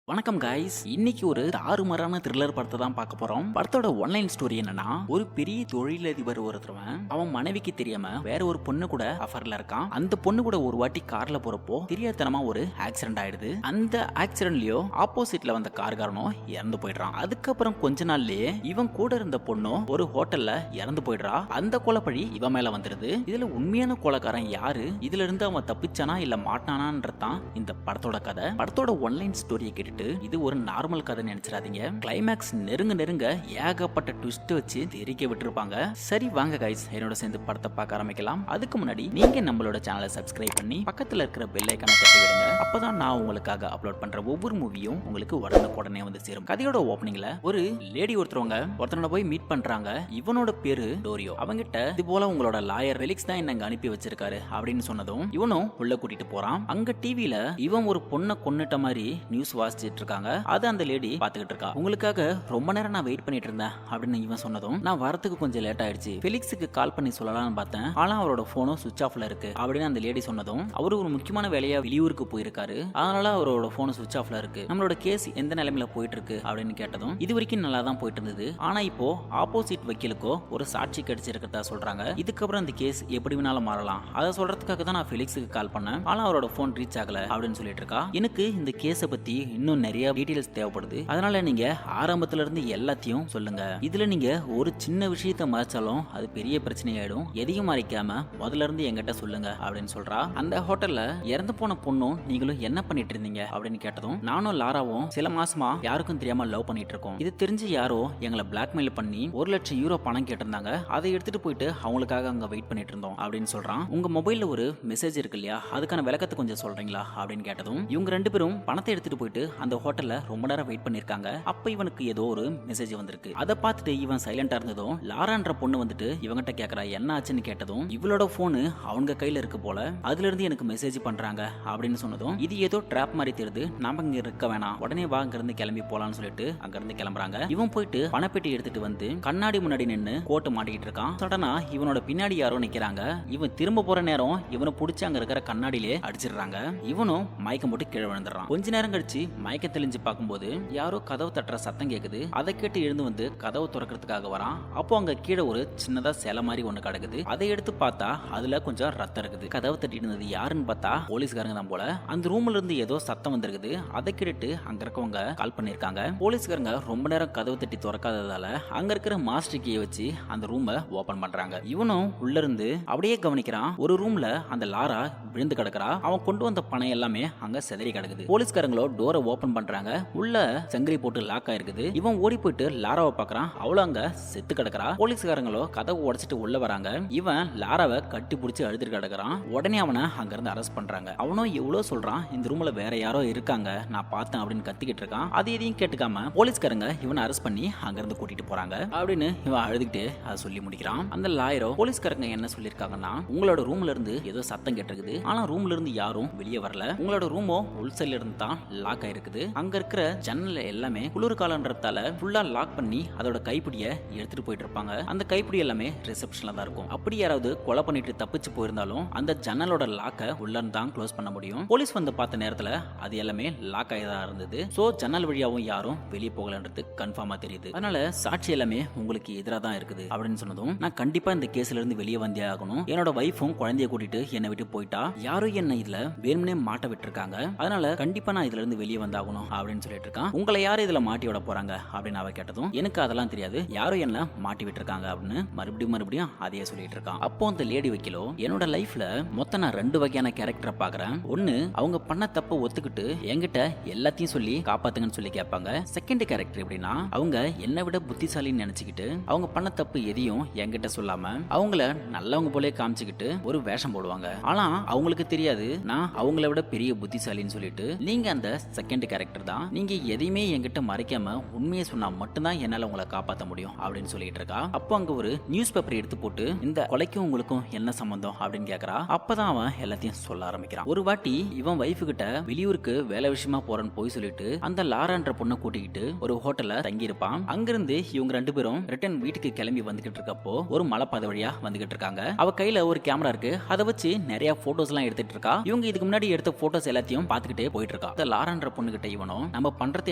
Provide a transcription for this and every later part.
வணக்கம் காய்ஸ், இன்னைக்கு ஒரு தாறுமாறான த்ரில்லர் படத்தை தான் பார்க்க போறோம். படத்தோட ஒன்லைன் ஸ்டோரி என்னன்னா, ஒரு பெரிய தொழிலதிபர் ஒருத்தவன் அவன் மனைவிக்கு தெரியாம வேற ஒரு பொண்ணு கூட அஃபர்ல இருக்கான். அந்த பொண்ணு கூட ஒரு வாட்டி கார்ல போறப்போ தெரியாதனமா ஒரு ஆக்சிடென்ட் ஆயிடுது. அந்த ஆக்சிடென்ட்லயோ ஆப்போசிட்ல வந்த கார்காரனும் இறந்து போயிடுறான். அதுக்கப்புறம் கொஞ்ச நாள்லயே இவன் கூட இருந்த பொண்ணும் ஒரு ஹோட்டல்ல இறந்து போயிடுறா. அந்த கொலைப்பழி இவன் மேல வந்துருது. இதுல உண்மையான கொலைக்காரன் யாரு, இதுல இருந்து அவன் தப்பிச்சானா இல்ல மாட்டானான்றதான் இந்த படத்தோட கதை. படத்தோட ஒன்லைன் ஸ்டோரியை கேட்டு இது ஒரு நார்மல் கதை நினைச்சிடாதீங்க. கிளைமேக்ஸ் நெருங்க ஏகப்பட்ட ட்விஸ்ட் வச்சு தெரிக்க விட்டுருப்பாங்க. சரி வாங்க கைஸ், என்னோட சேர்ந்து படத்தை பார்க்க ஆரம்பிக்கலாம். அதுக்கு முன்னாடி நீங்க நம்மளோட சேனலை சப்ஸ்கிரைப் பண்ணி பக்கத்துல இருக்கிற பெல் ஐகானை தட்டி விடுங்க. அப்பதான் நான் உங்களுக்காக அப்லோட் பண்ற ஒவ்வொரு மூவியும் உங்களுக்கு உடனே வந்து சேரும். கதையோட ஓப்பனிங்ல ஒரு லேடி ஒருத்தரோட போய் மீட் பண்றாங்க. இவனோட பேரு டோரியோ. அவங்கிட்ட இது போல உங்களோட லாயர் ஃபெலிக்ஸ் தான் என்ன அனுப்பி வச்சிருக்காரு அப்படின்னு சொன்னதும் இவனும் உள்ள கூட்டிட்டு போறான். அங்க டிவில இவன் ஒரு பொண்ணை கொன்னுட்ட மாதிரி நியூஸ் வாசிச்சு இருக்காங்க. அது அந்த லேடி பாத்துக்கிட்டு இருக்கா. உங்களுக்காக ரொம்ப நேரம் நான் வெயிட் பண்ணிட்டு இருந்தேன் அப்படின்னு இவன் சொன்னதும், நான் வரத்துக்கு கொஞ்சம் லேட் ஆயிடுச்சு, ஃபெலிக்ஸுக்கு கால் பண்ணி சொல்லலாம்னு பார்த்தேன், ஆனா அவரோட போனும் சுவிட்ச் ஆஃப்ல இருக்கு அப்படின்னு அந்த லேடி சொன்னதும், அவரு ஒரு முக்கியமான வேலையா வெளியூருக்கு போயிருக்காரு, அதனால அவரோட போன் சுவிட்ச் ஆஃப்ல இருக்கு, நம்மளோட கேஸ் எந்த நிலைமையில போயிட்டு இருக்கு அப்படின்னு கேட்டதும், இது வரைக்கும் நல்லா தான் போயிட்டு இருந்தது, ஆனா இப்போ ஆப்போசிட் வக்கீலுக்கோ ஒரு சாட்சி கிடைச்சிருக்கிறதா சொல்றாங்க, இதுக்கப்புறம் இந்த கேஸ் எப்படி வேணாலும் மாறலாம், அதை சொல்றதுக்காக தான் நான் ஃபெலிக்ஸுக்கு கால் பண்ணேன், ஆனா அவரோட போன் ரீச் ஆகல அப்படின்னு சொல்லிட்டு இருக்கா. எனக்கு இந்த கேஸை பத்தி இன்னும் நிறைய டீடைல்ஸ் தேவைப்படுது, அதனால நீங்க ஆரம்பத்துல இருந்து எல்லாத்தையும் சொல்லுங்க, இதுல நீங்க ஒரு சின்ன விஷயத்த மறைச்சாலும் அது பெரிய பிரச்சனையாயிடும், எதையும் மறைக்காம முதல்ல இருந்து என்கிட்ட சொல்லுங்க அப்படின்னு சொல்றா. அந்த ஹோட்டல்ல இறந்து போன பொண்ணும் நீங்களும் என்ன பண்ணிட்டு இருந்தீங்க அப்படின்னு கேட்டதும், நானும் லாராவும் சில மாசமா யாருக்கும் தெரியாம லவ் பண்ணிட்டு இருக்கோம், இது தெரிஞ்சு யாரோ எங்களை பிளாக்மெயில் பண்ணி 1,00,000 யூரோ பணம் கேட்டிருந்தாங்க, அதை எடுத்துட்டு போயிட்டு அவங்களுக்காக அங்க வெயிட் பண்ணிட்டு இருந்தோம் அப்படின்னு சொல்றான். உங்க மொபைல்ல ஒரு மெசேஜ் இருக்கு இல்லையா, அதுக்கான விளக்கத்தை கொஞ்சம் சொல்றீங்களா அப்படின்னு கேட்டதும், இவங்க ரெண்டு பேரும் பணத்தை எடுத்துட்டு போயிட்டு அந்த ஹோட்டல்ல ரொம்ப நேரம் வெயிட் பண்ணிருக்காங்க. அப்ப இவனுக்கு ஏதோ ஒரு மெசேஜ் வந்திருக்கு. அதை பார்த்துட்டு இவன் சைலண்டா இருந்ததும், லாரான்ற பொண்ணு வந்துட்டு இவங்கிட்ட கேக்குறா என்ன ஆச்சுன்னு கேட்டதும், இவளோட போனு அவங்க கையில இருக்கு போல, அதுல இருந்து எனக்கு மெசேஜ் பண்றாங்க அப்படின்னு சொன்னதும், இது ஏதோ ட்ராப் மாதிரி தெரியுது, நாம இங்க இருக்க வேணாம், உடனே வா அங்க இருந்து கிளம்பி போலான்னு சொல்லிட்டு அங்க இருந்து கிளம்புறாங்க. இவன் போயிட்டு பணப்பெட்டி எடுத்துட்டு வந்து கண்ணாடி முன்னாடி நின்னு கோட்டு மாட்டிக்கிட்டு இருக்கான். சடனா இவனோட பின்னாடி யாரோ நிக்கிறாங்க. இவன் திரும்ப போற நேரம் இவனை பிடிச்சி அங்க இருக்கிற கண்ணாடியிலே அடிச்சிடுறாங்க. இவனும் மயக்கம் போட்டு கீழே விழுந்துடுறான். கொஞ்ச நேரம் கழிச்சு மயக்க தெளிஞ்சு பார்க்கும்போது யாரோ கதவு தட்டுற சத்தம் கேக்குது. அதை கேட்டு எழுந்து வந்து கதவு திறக்கிறதுக்காக வரான். அப்போ அங்க கீழே ஒரு சின்னதா சிலை மாதிரி ஒண்ணு கிடக்குது. அதை எடுத்து பார்த்தா அதுல கொஞ்சம் ரத்தம் இருக்குது. கதவு தட்டிட்டு இருந்தது யாருன்னு பார்த்தா போலீஸ்காரங்க தான் போல. அந்த ரூம்ல இருந்து ஏதோ சத்தம் வந்திருக்குது. அதை கேட்டு அங்க இருக்கவங்க கால் பண்ணிருக்காங்க. போலீஸ்காரங்க ரொம்ப நேரம் கதவு தட்டி திறக்காததால அங்க இருக்கிற மாஸ்டர் கீயை வச்சு அந்த ரூமை ஓபன் பண்றாங்க. இவனும் உள்ள இருந்து அப்படியே கவனிக்கிறான். ஒரு ரூம்ல அந்த லாரா விழுந்து கிடக்குறா. அவன் கொண்டு வந்த பணம் எல்லாமே அங்க செதறி கிடக்குது. போலீஸ்காரங்களோ டோரை ஓபன் பண்றாங்க. உள்ள சங்கிலி போட்டு லாக் ஆயிருக்குது. இவன் ஓடி போயிட்டு லாராவை பாக்குறான். அவளும் அங்க செத்து கிடக்குறா. போலீஸ்காரங்களோ கதவை உடைச்சிட்டு உள்ள வராங்க. இவன் லாராவை கட்டி பிடிச்சி அழுதுட்டு கிடக்குறான். உடனே அவனை அங்க இருந்து அரெஸ்ட் பண்றாங்க. அவனும் எவ்வளவு சொல்றான், இந்த ரூம்ல வேற யாரோ இருக்காங்க, நான் பார்த்தேன் அப்படின்னு கத்திக்கிட்டு இருக்கான். அது எதையும் கேட்டுக்காம போலீஸ்காரங்க இவனை அரெஸ்ட் பண்ணி அங்க இருந்து கூட்டிட்டு போறாங்க அப்படின்னு இவன் அழுதுகிட்டே அதை சொல்லி முடிக்கிறான். அந்த லாயரோ போலீஸ்காரங்க என்ன சொல்லிருக்காங்கன்னா, உங்களோட ரூம்ல இருந்து ஏதோ சத்தம் கேட்டிருக்குது, ஆனா ரூம்ல இருந்து யாரும் வெளியே வரல, உங்களோட ரூமோ உள்சைட்ல இருந்து தான் லாக் ஆயிருக்குது, அங்க இருக்கிற ஜன்னல் எல்லாமே குளிர்காலன்றதால ஃபுல்லா லாக் பண்ணி அதோட கைப்பிடிய எடுத்துட்டு போயிட்டு இருப்பாங்க. அந்த கைப்பிடி எல்லாமே ரிசப்ஷன்ல தான் இருக்கும். அப்படி யாராவது கொலை பண்ணிட்டு தப்பிச்சு போயிருந்தாலும் அந்த ஜன்னலோட லாக்க உள்ள இருந்து தான் க்ளோஸ் பண்ண முடியும். போலீஸ் வந்து பார்த்த நேரத்துல அது எல்லாமே லாக் ஆகிதான் இருந்தது. சோ ஜன்னல் வழியாவும் யாரும் வெளியே போகலன்றது கன்ஃபார்மா தெரியுது. அதனால சாட்சி எல்லாமே உங்களுக்கு எதிராக தான் இருக்குது அப்படின்னு சொன்னதும், நான் கண்டிப்பா இந்த கேஸ்ல இருந்து வெளியே வந்தே ஆகணும், என்னோட வைஃபும் குழந்தைய கூட்டிட்டு என்னை விட்டு போயிட்டா, யாரும் என்ன இதுல வேணும்னே மாட்ட விட்டுருக்காங்க, அதனால கண்டிப்பா நான் இதுல இருந்து வெளியே வந்தாகணும் அப்படின்னு சொல்லிட்டு இருக்கான். உங்களை யாரும் இதுல மாட்டி விட போறாங்க அப்படின்னு அவ கேட்டதும், எனக்கு அதெல்லாம் தெரியாது, யாரும் என்ன மாட்டி விட்டுருக்காங்க அப்படின்னு மறுபடியும் அதையே சொல்லிட்டு இருக்கான். அப்போ அந்த லேடி வக்கீலோ, என்னோட லைஃப்ல மொத்தம் நான் 2 வகையான கேரக்டரை பாக்குறேன். ஒன்னு அவங்க பண்ண தப்ப ஒத்துக்கிட்டு என்கிட்ட எல்லாத்தையும் சொல்லி காப்பாத்துங்கன்னு சொல்லி கேட்பாங்க. செகண்ட் கேரக்டர் எப்படின்னா, அவங்க என்னை விட புத்திசாலின்னு நினைச்சுக்கிட்டு அவங்க பண்ண தப்பு எதையும் என்கிட்ட சொல்லாம அவங்கள நல்லவங்க போலே காமிச்சுக்கிட்டு ஒரு வேஷம் போடுவாங்க. ஆனா அவங்களுக்கு தெரியாது நான் அவங்கள விட பெரிய புத்திசாலின்னு சொல்லிட்டு. நீங்க அந்த செகண்ட் கேரக்டர் தான், நீங்க எதையுமே என்கிட்ட மறைக்காம உண்மையை சொன்னா மட்டும்தான் என்னால உங்களை காப்பாற்ற முடியும் அப்படின்னு சொல்லிட்டு இருக்கா. அப்போ அங்க ஒரு நியூஸ் பேப்பர் எடுத்து போட்டு, இந்த கொலைக்கும் உங்களுக்கும் என்ன சம்பந்தம் அப்படின்னு கேக்குறா. அப்பதான் அவன் எல்லாத்தையும் சொல்ல ஆரம்பிக்கிறான். ஒரு வாட்டி இவன் வைஃப் கிட்ட வெளியூருக்கு வேலை விஷயமா போறேன்னு போய் சொல்லிட்டு அந்த லாரான்ற பொண்ணை கூட்டிக்கிட்டு ஒரு ஹோட்டல்ல தங்கி இருப்பான். அங்கிருந்து இவங்க 2 பேரும் ரிட்டர்ன் வீட்டுக்கு கிளம்பி வந்துகிட்டு இருக்கப்போ ஒரு மலைப்பாதை வழியா வந்துகிட்டு இருக்காங்க. அவ கையில ஒரு கேமரா இருக்கு. அதை வச்சு நிறைய போட்டோஸ் எல்லாம் எடுத்துட்டு இருக்கா. இவங்க இதுக்கு முன்னாடி எடுத்த போட்டோஸ் எல்லாத்தையும் பாத்துக்கிட்டே போயிட்டு இருக்கா. லாரான்ற பொண்ணு பார்த்துக்கிட்ட இவனும் நம்ம பண்றது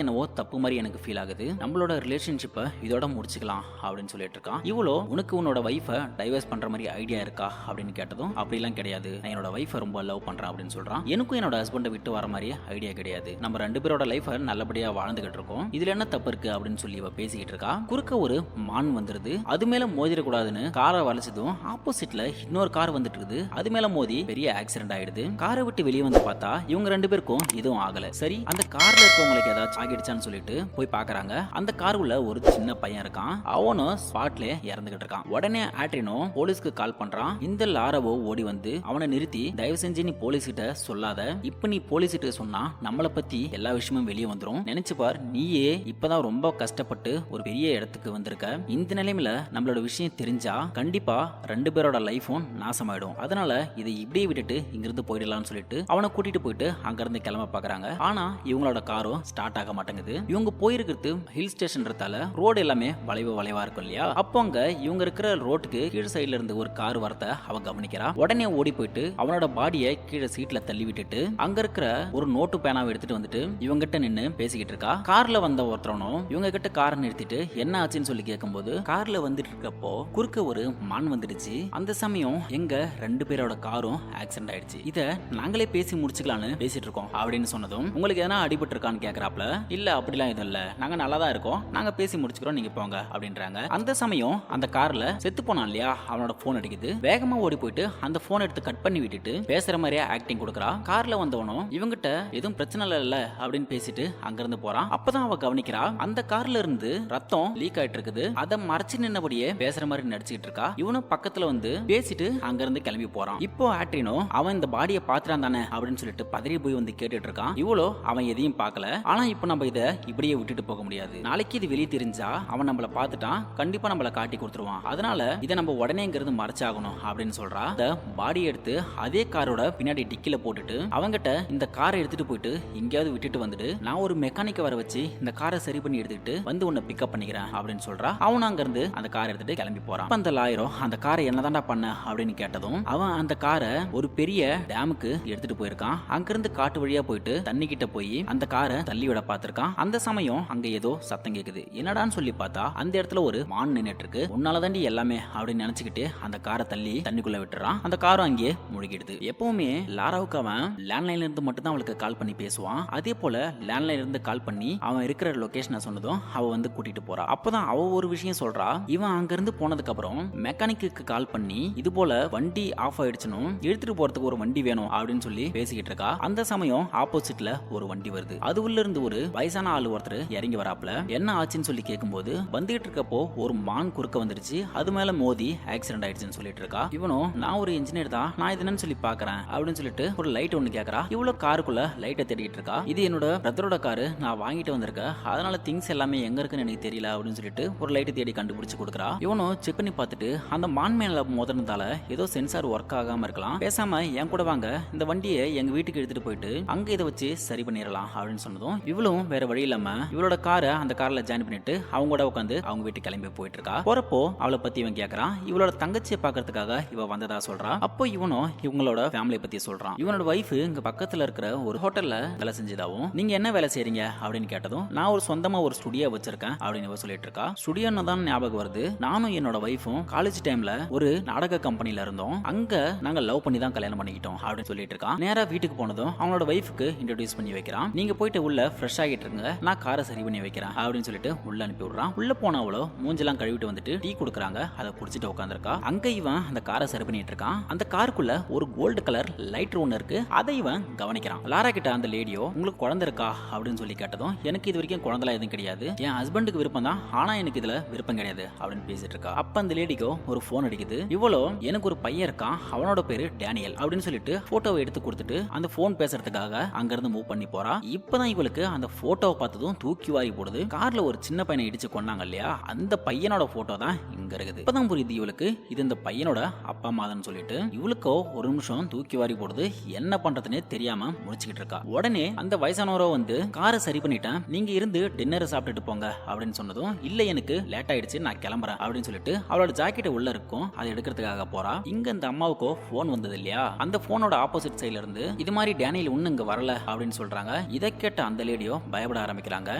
என்னவோ தப்பு மாதிரி எனக்கு ஃபீல் ஆகுது, நம்மளோட ரிலேஷன்ஷிப்பை இதோட முடிச்சுக்கலாம் அப்படின்னு சொல்லிட்டு இருக்கான். இவ்வளோ உனக்கு உன்னோட வைஃபை டைவர்ஸ் பண்ற மாதிரி ஐடியா இருக்கா அப்படின்னு கேட்டதும் அப்படிலாம் கிடையாது, நான் என்னோட வைஃபை ரொம்ப லவ் பண்றேன் அப்படின்னு சொல்றான். எனக்கும் என்னோட ஹஸ்பண்டை விட்டு வர மாதிரி ஐடியா கிடையாது, நம்ம 2 பேரோட லைஃபை நல்லபடியா வாழ்ந்துகிட்டு இருக்கோம், இதுல என்ன தப்பு இருக்கு அப்படின்னு சொல்லி இவ பேசிக்கிட்டு இருக்கா. குறுக்க ஒரு மான் வந்துருது, அது மேல மோதிடக்கூடாதுன்னு காரை வளைச்சதும் ஆப்போசிட்ல இன்னொரு கார் வந்துட்டு இருக்குது, அது மேல மோதி பெரிய ஆக்சிடென்ட் ஆயிடுது. காரை விட்டு வெளியே வந்து பார்த்தா இவங்க 2 பேருக்கும் எதுவும் ஆகல. சரி, அந்த கார்ல இருக்கவங்களுக்கு ஏதாச்சும் ஆகிடுச்சான்னு சொல்லிட்டு போய் பாக்குறாங்க. அந்த கார் உள்ள ஒரு சின்ன பையன் இருக்கான், அவனும் ஸ்பாட்ல இறந்துகிட்டு இருக்கான். உடனே ஆட்ரினோ போலீஸ்க்கு கால் பண்றான். இந்த லாரவோ ஓடி வந்து அவனை நிறுத்தி, தயவு செஞ்சு நீ போலீஸ் கிட்ட சொல்லாத, இப்ப நீ போலீஸ் கிட்ட சொன்னா நம்மளை பத்தி எல்லா விஷயமும் வெளியே வந்துரும், நினைச்சு பார், நீயே இப்பதான் ரொம்ப கஷ்டப்பட்டு ஒரு பெரிய இடத்துக்கு வந்திருக்க, இந்த நிலைமையில நம்மளோட விஷயம் தெரிஞ்சா கண்டிப்பா 2 பேரோட லைஃபும் நாசமாயிடும், அதனால இதை இப்படியே விட்டுட்டு இங்கிருந்து போயிடலாம்னு சொல்லிட்டு அவனை கூட்டிட்டு போயிட்டு அங்கிருந்து கிளம்ப பாக்குறாங்க. ஆனா இவங்களோட காரும் ஸ்டார்ட் ஆக மாட்டேங்குது. இவங்க போயிருக்கிறது ஹில் ஸ்டேஷன்றதால ரோடு எல்லாமே வளைவா இருக்கும் இல்லையா. அப்போ அங்க இவங்க இருக்கிற ரோட்டுக்கு கீழ் சைடுல இருந்து ஒரு கார் வரத அவ கவனிக்கிறா. உடனே ஓடி போயிட்டு அவனோட பாடியை கீழே சீட்ல தள்ளி விட்டுட்டு அங்க இருக்கிற ஒரு நோட்டு பேனாவை எடுத்துட்டு வந்துட்டு இவங்க கிட்ட நின்னு பேசிக்கிட்டு இருக்கா. கார்ல வந்த ஒருத்தரனும் இவங்க கிட்ட காரை நிறுத்திட்டு என்ன ஆச்சுன்னு சொல்லி கேட்கும்போது, கார்ல வந்துட்டு இருக்கப்போ குறுக்க ஒரு மான் வந்துடுச்சு, அந்த சமயம் எங்க 2 பேரோட காரும் ஆக்சிடென்ட் ஆயிடுச்சு, இத நாங்களே பேசி முடிச்சுக்கலாம்னு பேசிட்டு இருக்கோம் அப்படின்னு சொன்னதும், உங்களுக்கு எதனா அடிபட்டு இருக்கான்னு கேக்குறாப்ல. இல்ல அப்படிலாம் எதுவும் இல்ல, நாங்க நல்லா தான் இருக்கோம், நாங்க பேசி முடிச்சுக்கிறோம், நீங்க போங்க அப்படின்றாங்க. அந்த சமயம் அந்த கார்ல செத்து போனான் இல்லையா, அவனோட போன் அடிக்குது. வேகமா ஓடி போயிட்டு அந்த போன் எடுத்து கட் பண்ணி விட்டுட்டு பேசுற மாதிரியே ஆக்டிங் கொடுக்குறா. கார்ல வந்தவனும் இவங்கிட்ட எதுவும் பிரச்சனை இல்ல அப்படின்னு பேசிட்டு அங்கிருந்து போறான். அப்பதான் அவ கவனிக்கிறா, அந்த கார்ல இருந்து ரத்தம் லீக் ஆயிட்டு இருக்குது, அதை மறைச்சு நின்னபடியே பேசுற மாதிரி நடிச்சுட்டு இருக்கா. இவனும் பக்கத்துல வந்து பேசிட்டு அங்கிருந்து கிளம்பி போறான். இப்போ ஆட்ரினோ அவன் இந்த பாடியை பாத்துறான் தானே அப்படின்னு சொல்லிட்டு பதறி போய் வந்து கேட்டுட்டு இருக்கான். இவ்வளோ அவன் எதையும் பார்க்கல. ஆனா இப்போ நம்ம இதை இப்படியே விட்டுட்டு போக முடியாது, நாளைக்கு இது வெளியே தெரிஞ்சா அவன் நம்மள பார்த்துட்டான், கண்டிப்பா நம்மள காட்டி கொடுத்துருவான், அதனால இதை நம்ம உடனேங்கிறது மறைச்சாகணும் அப்படின்னு சொல்றா. இந்த பாடி எடுத்து அதே காரோட பின்னாடி டிக்கில போட்டுட்டு அவங்கிட்ட இந்த காரை எடுத்துட்டு போயிட்டு எங்கேயாவது விட்டுட்டு வந்துட்டு நான் ஒரு மெக்கானிக்க வர வச்சு இந்த காரை சரி பண்ணி எடுத்துட்டு வந்து உன்னை பிக்கப் பண்ணிக்கிறேன் அப்படின்னு சொல்றா. அவன் அங்க இருந்து அந்த காரை எடுத்துட்டு கிளம்பி போறான். அந்த லாயரோ அந்த காரை என்னதான்டா பண்ண அப்படின்னு கேட்டதும் அவன் அந்த காரை ஒரு பெரிய டேமுக்கு எடுத்துட்டு போயிருக்கான். அங்கிருந்து காட்டு வழியா போயிட்டு தண்ணி கிட்ட போய் அந்த காரை தள்ளி விட பார்த்திருக்கான். அந்த சமயம் அங்க ஏதோ சத்தம் கேக்குது, என்னடான்னு சொல்லி பார்த்தா அந்த இடத்துல ஒரு மான் நின்னுட்டு இருக்கு. உன்னால தாண்டி எல்லாமே அப்படின்னு நினைச்சுக்கிட்டு அந்த காரை தள்ளி தண்ணிக்குள்ள விட்டுறான். அந்த காரும் அங்கேயே முழுகிடுது. எப்பவுமே லாராவுக்கு அவன் லேண்ட்லைன்ல இருந்து மட்டும் தான் அவளுக்கு கால் பண்ணி பேசுவான். அதே போல லேண்ட்லைன்ல இருந்து கால் பண்ணி அவன் இருக்கிற லொகேஷனை சொன்னதும் அவ வந்து கூட்டிட்டு போறா. அப்பதான் அவ ஒரு விஷயம் சொல்றா, இவன் அங்க இருந்து போனதுக்கு அப்புறம் மெக்கானிக்கு கால் பண்ணி இது போல வண்டி ஆஃப் ஆயிடுச்சுன்னு எடுத்துட்டு போறதுக்கு ஒரு வண்டி வேணும் அப்படின்னு சொல்லி பேசிக்கிட்டு இருக்கா. அந்த சமயம் ஆப்போசிட்ல ஒரு வண்டி வருது. அது உள்ள இருந்து ஒரு வயசான ஆளு ஒருத்தர் இறங்கி வராப்ல. என்ன ஆச்சுன்னு சொல்லி கேட்கும்போது, வந்துகிட்டு இருக்கப்போ ஒரு மான் குறுக்க வந்துருச்சு, அது மேல மோதி ஆக்சிடென்ட் ஆயிடுச்சுன்னு சொல்லிட்டு இருக்கா. இவனும் நான் ஒரு இன்ஜினியர் தான், நான் இது என்னன்னு சொல்லி பாக்குறேன் அப்படின்னு சொல்லிட்டு ஒரு லைட் ஒன்னு கேக்குறா. இவ்வளவு காருக்குள்ள லைட்டை தேடிட்டு இருக்கா. இது என்னோட பிரதரோட காரு, நான் வாங்கிட்டு வந்திருக்கேன், அதனால திங்ஸ் எல்லாமே எங்க இருக்குன்னு எனக்கு தெரியல அப்படின்னு சொல்லிட்டு ஒரு லைட்டை தேடி கண்டுபிடிச்சு கொடுக்குறா. இவனும் செக் பண்ணி பார்த்துட்டு அந்த மான் மேல மோதினதால ஏதோ சென்சார் ஒர்க் ஆகாம இருக்கலாம், பேசாம என் கூட வாங்க, இந்த வண்டியை எங்க வீட்டுக்கு எடுத்துட்டு போயிட்டு அங்க இதை வச்சு சரி பண்ணிடலாம் அப்படின்னு சொன்னதும் இவளும் வேற வழி இல்லாம இவளோட காரை அந்த கார்ல ஜாயின் பண்ணிட்டு அவங்க கூட உட்காந்து அவங்க வீட்டுக்கு கிளம்பி போயிட்டு இருக்கா. போறப்போ அவளை பத்தி இவன் கேக்குறான். இவளோட தங்கச்சியை பாக்குறதுக்காக இவ வந்ததா சொல்றா. அப்போ இவனும் இவங்களோட ஃபேமிலியை பத்தி சொல்றான். இவனோட வைஃப் இங்க பக்கத்துல இருக்கிற ஒரு ஹோட்டல்ல வேலை செஞ்சதாவும், நீங்க என்ன வேலை செய்றீங்க அப்படின்னு கேட்டதும், நான் ஒரு சொந்தமா ஒரு ஸ்டுடியோ வச்சிருக்கேன் அப்படின்னு இவ சொல்லிட்டு இருக்கா. ஸ்டுடியோன்னு தான் ஞாபகம் வருது, நானும் என்னோட வைஃபும் காலேஜ் டைம்ல ஒரு நாடக கம்பெனில இருந்தோம், அங்க நாங்க லவ் பண்ணி தான் கல்யாணம் பண்ணிக்கிட்டோம் அப்படின்னு சொல்லிட்டு இருக்கான். நேரா வீட்டுக்கு போனதும் அவனோட வைஃப்க்கு இன்ட்ரோடியூஸ் பண்ணி வைக்கிறான். நீங்க போயிட்டு உள்ள ஃப்ரெஷ் ஆகிட்டு இருங்க, நான் காரை சரி பண்ணி வைக்கிறேன் அப்படின்னு சொல்லிட்டு உள்ள அனுப்பி விடுறான். உள்ள போனவளோ மூஞ்செல்லாம் கழுவிட்டு வந்துட்டு டீ கொடுக்குறாங்க, அதை குடிச்சிட்டு உட்காந்துருக்கா. அங்க இவன் அந்த காரை சரி பண்ணிட்டு இருக்கான். அந்த காருக்குள்ள ஒரு கோல்டு கலர் லைட் ஒன்னு இருக்கு, அதை இவன் கவனிக்கிறான். லாரா கிட்ட அந்த லேடியோ உங்களுக்கு குழந்தை இருக்கா அப்படின்னு சொல்லி கேட்டதும், எனக்கு இது வரைக்கும் குழந்தைலாம் எதுவும் கிடையாது, என் ஹஸ்பண்டுக்கு விருப்பம் தான், ஆனா எனக்கு இதுல விருப்பம் கிடையாது அப்படின்னு பேசிட்டு இருக்கா. அப்ப அந்த லேடிக்கோ ஒரு போன் அடிக்குது. இவ்வளோ எனக்கு ஒரு பையன் இருக்கான், அவனோட பேரு டேனியல் அப்படின்னு சொல்லிட்டு போட்டோவை எடுத்து கொடுத்துட்டு அந்த போன் பேசுறதுக்காக அங்க இருந்து மூவ் பண்ணி போறா. இப்பதான் இவளுக்கு அந்த போட்டோவை பார்த்ததும் தூக்கி வாரி போடுது. கார்ல ஒரு சின்ன பையனை இடிச்சு கொண்டாங்க இல்லையா, அந்த பையனோட போட்டோ தான் இங்க இருக்குது. இப்பதான் புரியுது இவளுக்கு இது இந்த பையனோட அப்பா அம்மான்னு சொல்லிட்டு. இவளுக்கோ ஒரு நிமிஷம் தூக்கி வாரி போடுது, என்ன பண்றதுன்னே தெரியாம முடிச்சுக்கிட்டு இருக்கா. உடனே அந்த வயசானவரோ வந்து காரை சரி பண்ணிட்டேன், நீங்க இருந்து டின்னரை சாப்பிட்டுட்டு போங்க அப்படின்னு சொன்னதும், இல்ல எனக்கு லேட் ஆயிடுச்சு, நான் கிளம்புறேன் அப்படின்னு சொல்லிட்டு அவளோட ஜாக்கெட் உள்ள இருக்கும், அதை எடுக்கிறதுக்காக போறா. இங்க இந்த அம்மாவுக்கோ போன் வந்தது இல்லையா, அந்த போனோட ஆப்போசிட் சைட்ல இருந்து இது மாதிரி டேனியல் ஒண்ணு இங்க வரல அப்படின்னு சொல்றாங்க. இதை கேட்ட அந்த லேடியோ பயப்பட ஆரம்பிக்கிறாங்க.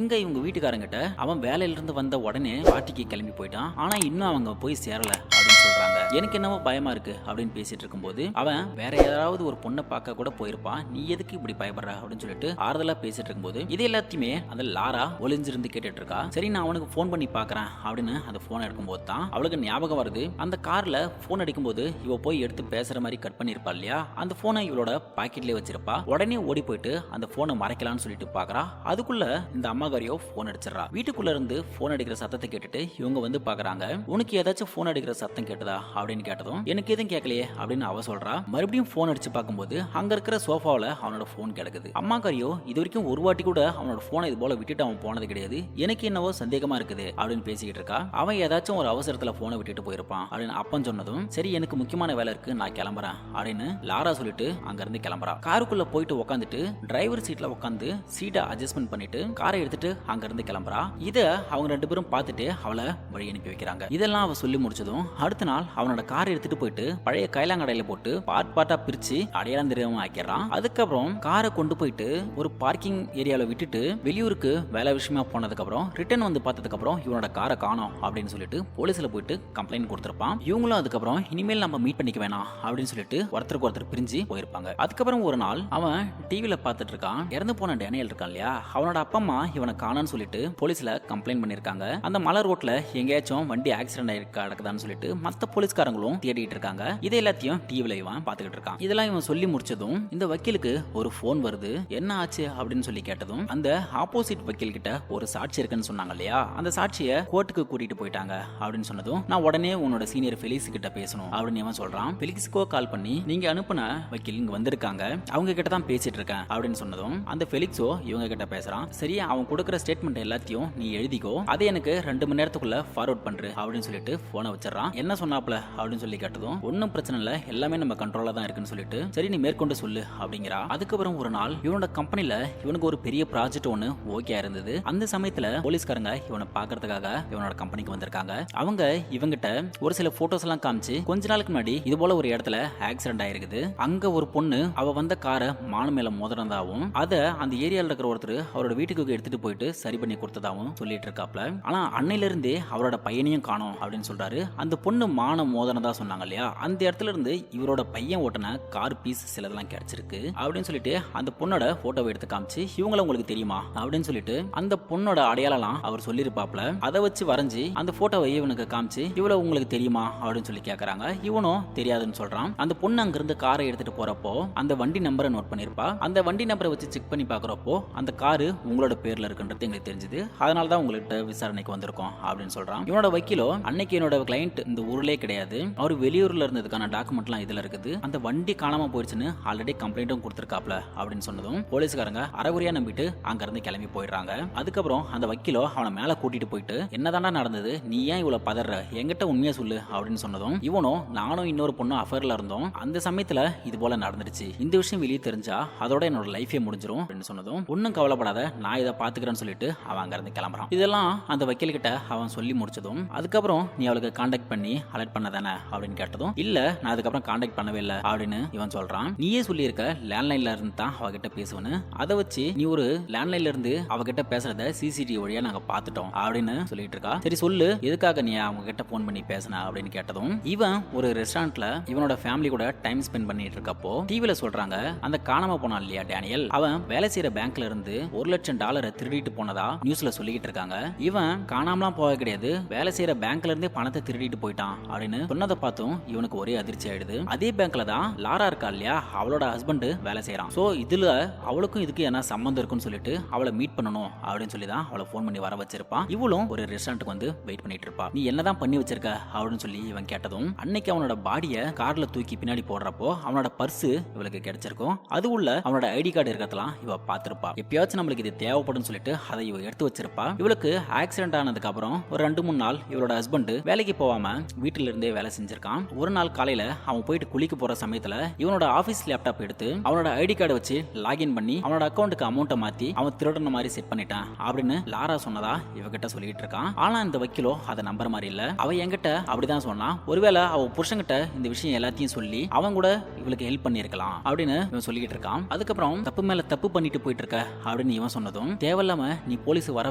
இங்க இவங்க வீட்டுக்காரங்கிட்ட அவன் வேலையில இருந்து வந்த உடனே பார்ட்டிக்கு கிளம்பி போயிட்டான், ஆனா இன்னும் அவங்க போய் சேரல அப்படின்னு சொல்றாங்க. எனக்கு என்னவோ பயமா இருக்கு அப்படின்னு பேசிட்டு இருக்கும்போது அவன் வேற யாராவது ஒரு பொண்ணை பார்க்க கூட போயிருப்பான், நீ எதுக்கு இப்படி பயப்படுற அப்படின்னு சொல்லிட்டு ஆறுதலா பேசிட்டு இருக்கும்போது இது எல்லாத்தையுமே அந்த லாரா ஒளிஞ்சிருந்து கேட்டுட்டு இருக்கா. சரி நான் அவனுக்கு போன் பண்ணி பாக்குறேன் அப்படின்னு அந்த போன் எடுக்கும்போது தான் அவளுக்கு ஞாபகம் வருது, அந்த கார்ல போன் அடிக்கும்போது இவ போய் எடுத்து பேசுற மாதிரி கட் பண்ணிருப்பா இல்லையா, அந்த போனை இவளோட பாக்கெட்லயே வச்சிருப்பா. உடனே ஓடி போயிட்டு அந்த போனை மறைக்கலாம்னு சொல்லிட்டு பாக்குறா. அதுக்குள்ள இந்த அம்மாகாரியோ போன் அடிச்சிடறா. வீட்டுக்குள்ள இருந்து போன் அடிக்கிற சத்தத்தை கேட்டுட்டு இவங்க வந்து பாக்குறாங்க. உனக்கு ஏதாச்சும் போன் அடிக்கிற சத்தம் கேட்டதா அப்படின்னு கேட்டதும் எனக்கு எதுவும் கேட்கலையே அப்படின்னு அவ சொல்றா. மறுபடியும் போன் அடிச்சு பார்க்கும்போது அங்க இருக்கிற சோஃபாவில அவனோட போன் கிடக்குது. அம்மாக்காரியோ இது வரைக்கும் ஒரு வாட்டி கூட அவனோட போனை இது போல விட்டுட்டு அவன் போனது கிடையாது, எனக்கு என்னவோ சந்தேகமா இருக்குது அப்படின்னு பேசிக்கிட்டு இருக்கா. அவன் ஏதாச்சும் ஒரு அவசரத்துல போனை விட்டுட்டு போயிருப்பான் அப்படின்னு அப்பன் சொன்னதும் சரி எனக்கு முக்கியமான வேலை இருக்கு நான் கிளம்புறேன் அப்படின்னு லாரா சொல்லிட்டு அங்க இருந்து கிளம்புறா. காருக்குள்ள போயிட்டு உட்காந்துட்டு டிரைவர் சீட்ல உட்காந்து சீட்டை அட்ஜஸ்ட்மெண்ட் பண்ணிட்டு காரை எடுத்துட்டு அங்க இருந்து கிளம்புறா. இத அவங்க ரெண்டு பேரும் பார்த்துட்டு அவளை வழி அனுப்பி வைக்கிறாங்க. இதெல்லாம் அவ சொல்லி முடிச்சதும் அடுத்த நாள் அவனோட காரை எடுத்துட்டு போயிட்டு பழைய கைலாங்கடையில போட்டு பார்ட்டா பிரிச்சு அடையாளம் தெரியாம ஆக்கிறான். அதுக்கப்புறம் காரை கொண்டு போயிட்டு ஒரு பார்க்கிங் ஏரியால விட்டுட்டு வெளியூருக்கு வேலை விஷயமா போனதுக்கு அப்புறம் ரிட்டர்ன் வந்து பார்த்ததுக்கு அப்புறம் இவனோட காரை காணோம் அப்படின்னு சொல்லிட்டு போலீஸ்ல போயிட்டு கம்ப்ளைண்ட் கொடுத்திருப்பான். இவங்களும் அதுக்கப்புறம் இனிமேல் நம்ம மீட் பண்ணிக்க வேணாம் அப்படின்னு சொல்லிட்டு ஒருத்தருக்கு ஒருத்தர் பிரிஞ்சு போயிருப்பாங்க. அதுக்கப்புறம் ஒரு நாள் அவன் டிவில பார்த்துட்டு இருக்கான். இறந்து போன டேனியல் இருக்கான் இல்லையா, அவனோட அப்பா அம்மா இவனை காணான்னு சொல்லிட்டு போலீஸ்ல கம்ப்ளைண்ட் பண்ணிருக்காங்க. அந்த மலை ரோட்ல எங்கேயாச்சும் வண்டி ஆக்சிடென்ட் ஆயிருக்கா நடக்குதான்னு சொல்லிட்டு மத்த போலீஸ்காரங்களும் தேடிட்டு இருக்காங்க. இதை எல்லாத்தையும் டிவில இவன் பாத்துக்கிட்டு இருக்கான். இதெல்லாம் இவன் சொல்லி முடிச்சதும் இந்த வக்கீலுக்கு ஒரு போன் வருது. என்ன ஆச்சு அப்படின்னு சொல்லி கேட்டதும் அந்த ஆப்போசிட் வக்கீல் கிட்ட ஒரு சாட்சி இருக்குன்னு சொன்னாங்க இல்லையா, அந்த சாட்சியை கோர்ட்டுக்கு கூட்டிட்டு போயிட்டாங்க அப்படின்னு சொன்னதும் நான் உடனே உன்னோட சீனியர் ஃபெலிக்ஸ் கிட்ட பேசணும் அப்படின்னு இவன் சொல்றான். ஃபெலிக்ஸ்க்கோ கால் பண்ணி நீங்க அனுப்புன வக்கீல் இங்க வந்திருக்காங்க, அவங்க கிட்ட தான் பேசிட்டு இருக்கேன் அப்படின்னு சொன்னதும் அந்த ஃபெலிக்ஸோ இவங்க கிட்ட பேசுறான். சரி அவன் கொடுக்குற ஸ்டேட்மெண்ட் எல்லாத்தையும் நீ எழுதிக்கோ, அதை எனக்கு 2 மணி நேரத்துக்குள்ள ஃபார்வர்ட் பண்று அப்படின்னு சொல்லிட்டு போனை வச்சிடறான். என்ன சொன்னாப்ல அப்படின்னு சொல்லி கேட்டதும் ஒன்னும் பிரச்சனை இல்ல, எல்லாமே நம்ம கண்ட்ரோலா தான் இருக்குன்னு சொல்லிட்டு சரி நீ மேற்கொண்டு சொல்லு அப்படிங்கிறா. அதுக்கப்புறம் ஒரு நாள் இவனோட கம்பெனில இவனுக்கு ஒரு பெரிய ப்ராஜெக்ட் ஒன்னு ஓகே இருந்தது. அந்த சமயத்துல போலீஸ்காரங்க இவனை பாக்குறதுக்காக இவனோட கம்பெனிக்கு வந்திருக்காங்க. அவங்க இவங்கிட்ட ஒரு சில போட்டோஸ் எல்லாம் காமிச்சு கொஞ்ச நாளுக்கு முன்னாடி இது போல ஒரு இடத்துல ஆக்சிடென்ட் ஆயிருக்குது, அங்க ஒரு பொண்ணு அவ வந்த காரை மான மேல மோதிரந்தாவும் அத அந்த ஏரியால இருக்கிற ஒருத்தர் அவரோட வீட்டுக்கு எடுத்துட்டு போயிட்டு சரி பண்ணி கொடுத்ததாவும் சொல்லிட்டு இருக்காப்ல. ஆனா அன்னையில இருந்தே அவரோட பையனையும் காணோம் அப்படின்னு சொல்றாரு. அந்த பொண்ணு மான மோதிரந்தா சொன்னாங்க இல்லையா, அந்த இடத்துல இருந்து இவரோட பையன் ஓட்டின கார் பீஸ் சிலதெல்லாம் கிடைச்சிருக்கு அப்படின்னு சொல்லிட்டு அந்த பொண்ணோட போட்டோவை எடுத்து காமிச்சு இவங்கள உங்களுக்கு தெரியுமா அப்படின்னு சொல்லிட்டு அந்த பொண்ணோட அடையாளம் அவர் சொல்லிருப்பாப்ல. அதை வச்சு வரைஞ்சி அந்த போட்டோவை இவனுக்கு காமிச்சு இவ்வளவு உங்களுக்கு தெரியுமா அப்படின்னு சொல்லி கேக்குறாங்க. இவனும் தெரியாதுன்னு சொல்றான். அந்த பொண்ணு அங்க இருந்து காரை எடுத்துட்டு போறப்போ அந்த வண்டி நம்பரை நோட் பண்ணிருப்பா. அந்த வண்டி நம்பரை வச்சு செக் பண்ணி பாக்குறப்போ அந்த காரு உங்களோட பேர்ல இருக்குன்றது எங்களுக்கு தெரிஞ்சது, அதனாலதான் உங்கள்கிட்ட விசாரணைக்கு வந்திருக்கோம் அப்படின்னு சொல்றான். இவனோட வக்கீலோ அன்னைக்கு என்னோட கிளையண்ட் இந்த ஊர்லயே கிடையாது, அவர் வெளியூர்ல இருந்ததுக்கான டாக்குமெண்ட்லாம் இதுல இருக்குது, அந்த வண்டி காணாம போயிடுச்சுன்னு ஆல்ரெடி கம்ப்ளைண்ட்டும் கொடுத்திருக்காப்ல அப்படின்னு சொன்னதும் போலீஸ்காரங்க அரைகுறையா நம்பிட்டு அங்க இருந்து கிளம்பி போயிடுறாங்க. அதுக்கப்புறம் அந்த வக்கீலோ அவனை மேல கூட்டிட்டு போயிட்டு என்னதாண்டா நடந்தது, நீ ஏன் இவ்வளவு பதற, என்கிட்ட உண்மையா சொல்லு அப்படின்னு சொன்னதும் இவனோ நானும் இன்னொரு பொண்ணும் அஃபேர்ல இருந்தோம், அந்த சமயத்துல இது போல நடந்துருச்சு, இந்த விஷயம் வெளியே தெரிஞ்சா அதோட என்னோட லைஃபே முடிஞ்சிரும் அப்படின்னு சொன்னதும் ஒன்னும் கவலைப்படாத நான் இதை பாத்துக்கிறேன்னு சொல்லிட்டு அவன் அங்க இருந்து கிளம்புறான். இதெல்லாம் அந்த வக்கீல் கிட்ட அவன் சொல்லி முடிச்சதும் அதுக்கப்புறம் நீ அவளுக்கு கான்டாக்ட் பண்ணி அலர்ட் பண்ணதானே அப்படின்னு கேட்டதும் இல்ல நான் அதுக்கப்புறம் கான்டாக்ட் பண்ணவே இல்லை அப்படின்னு இவன் சொல்றான். நீயே சொல்லியிருக்க லேண்ட்லைன்ல இருந்து தான் அவகிட்ட பேசுவேன்னு, அதை வச்சு நீ ஒரு லேண்ட்லைன்ல இருந்து அவகிட்ட பேசுறத சிசிடிவி வழியா நாங்க பாத்துட்டோம் அப்படின்னு சொல்லிட்டு இருக்கா. சரி சொல்லு எதுக்காக நீ அவங்க கிட்ட போன் பண்ணி பேசின அப்படின்னு கேட்டதும் இவன் ஒரு ரெஸ்டாரண்ட்ல இவனோட ஃபேமிலி கூட டைம் ஸ்பெண்ட் பண்ணிட்டு இருக்கப்போ டிவில சொல்றாங்க அந்த காணாம போனான் இல்லையா டேனியல், அவன் வேலை செய்யற பேங்க்ல இருந்து $1 லட்சம் திருடிட்டு போனதா நியூஸ்ல சொல்லிக்கிட்டு இருக்காங்க. இவன் காணாமலாம் போக கிடையாது, வேலை செய்யற பேங்க்ல இருந்தே பணத்தை திருடிட்டு போயிட்டான் அப்படின்னு சொன்னதை பார்த்தும் இவனுக்கு ஒரே அதிர்ச்சி ஆயிடுது. அதே பேங்க்ல தான் லாரா இருக்கா இல்லையா, அவளோட ஹஸ்பண்ட் வேலை செய்யறான். சோ இதுல அவளுக்கும் இதுக்கு என்ன சம்பந்தம் இருக்குன்னு சொல்லிட்டு அவளை மீட் பண்ணணும் அப்படின்னு சொல்லி தான் அவளை போன் பண்ணி வர வச்சிருப்பான். இவளும் ஒரு ரெஸ்டாரண்ட்டுக்கு வந்து வெயிட் பண்ணிட்டு இருப்பா. நீ என்னதான் பண்ணி வச்சிருக்க அப்படின்னு சொல்லி இவன் கேட்டதும் அன்னைக்கு அவனோட பாடிய கார்ல தூக்கி பின்னாடி போடுறப்போ அவனோட பர்ஸ் இவளுக்கு கிடைச்சிருக்கும், அது உள்ள அவனோட ஐடி கார்டு இருக்கிறதெல்லாம் இவ பார்த்திருப்பா. எப்பயாச்சும் நம்மளுக்கு இது தேவைப்படும் சொல்லிட்டு அதை இவ எடுத்து வச்சிருப்பா. இவளுக்கு ஆக்சிடென்ட் ஆனதுக்கு அப்புறம் ஒரு 2-3 நாள் இவளோட ஹஸ்பண்ட் வேலைக்கு போகாம வீட்டுல இருந்தே இருந்தே வேலை செஞ்சிருக்கான். ஒரு நாள் காலையில அவன் போயிட்டு குளிக்க போற சமயத்துல இவனோட ஆபீஸ் லேப்டாப் எடுத்து அவனோட ஐடி கார்டு வச்சு லாகின் பண்ணி அவனோட அக்கௌண்ட்டுக்கு அமௌண்ட்டை மாத்தி அவன் திருடன மாதிரி செட் பண்ணிட்டான் அப்படின்னு லாரா சொன்னதா இவகிட்ட சொல்லிட்டு இருக்கான். ஆனா இந்த வக்கீலோ அதை நம்புற மாதிரி இல்ல. அவ என்கிட்ட அப்படிதான் சொன்னான். ஒருவேளை அவ புருஷன்கிட்ட இந்த விஷயம் எல்லாத்தையும் சொல்லி அவன் கூட இவளுக்கு ஹெல்ப் பண்ணிருக்கலாம் அப்படின்னு இவன் சொல்லிட்டு இருக்கான். அதுக்கப்புறம் தப்பு மேல தப்பு பண்ணிட்டு போயிட்டு இருக்க அப்படின்னு இவன் சொன்னதும், தேவையில்லாம நீ போலீஸ் வர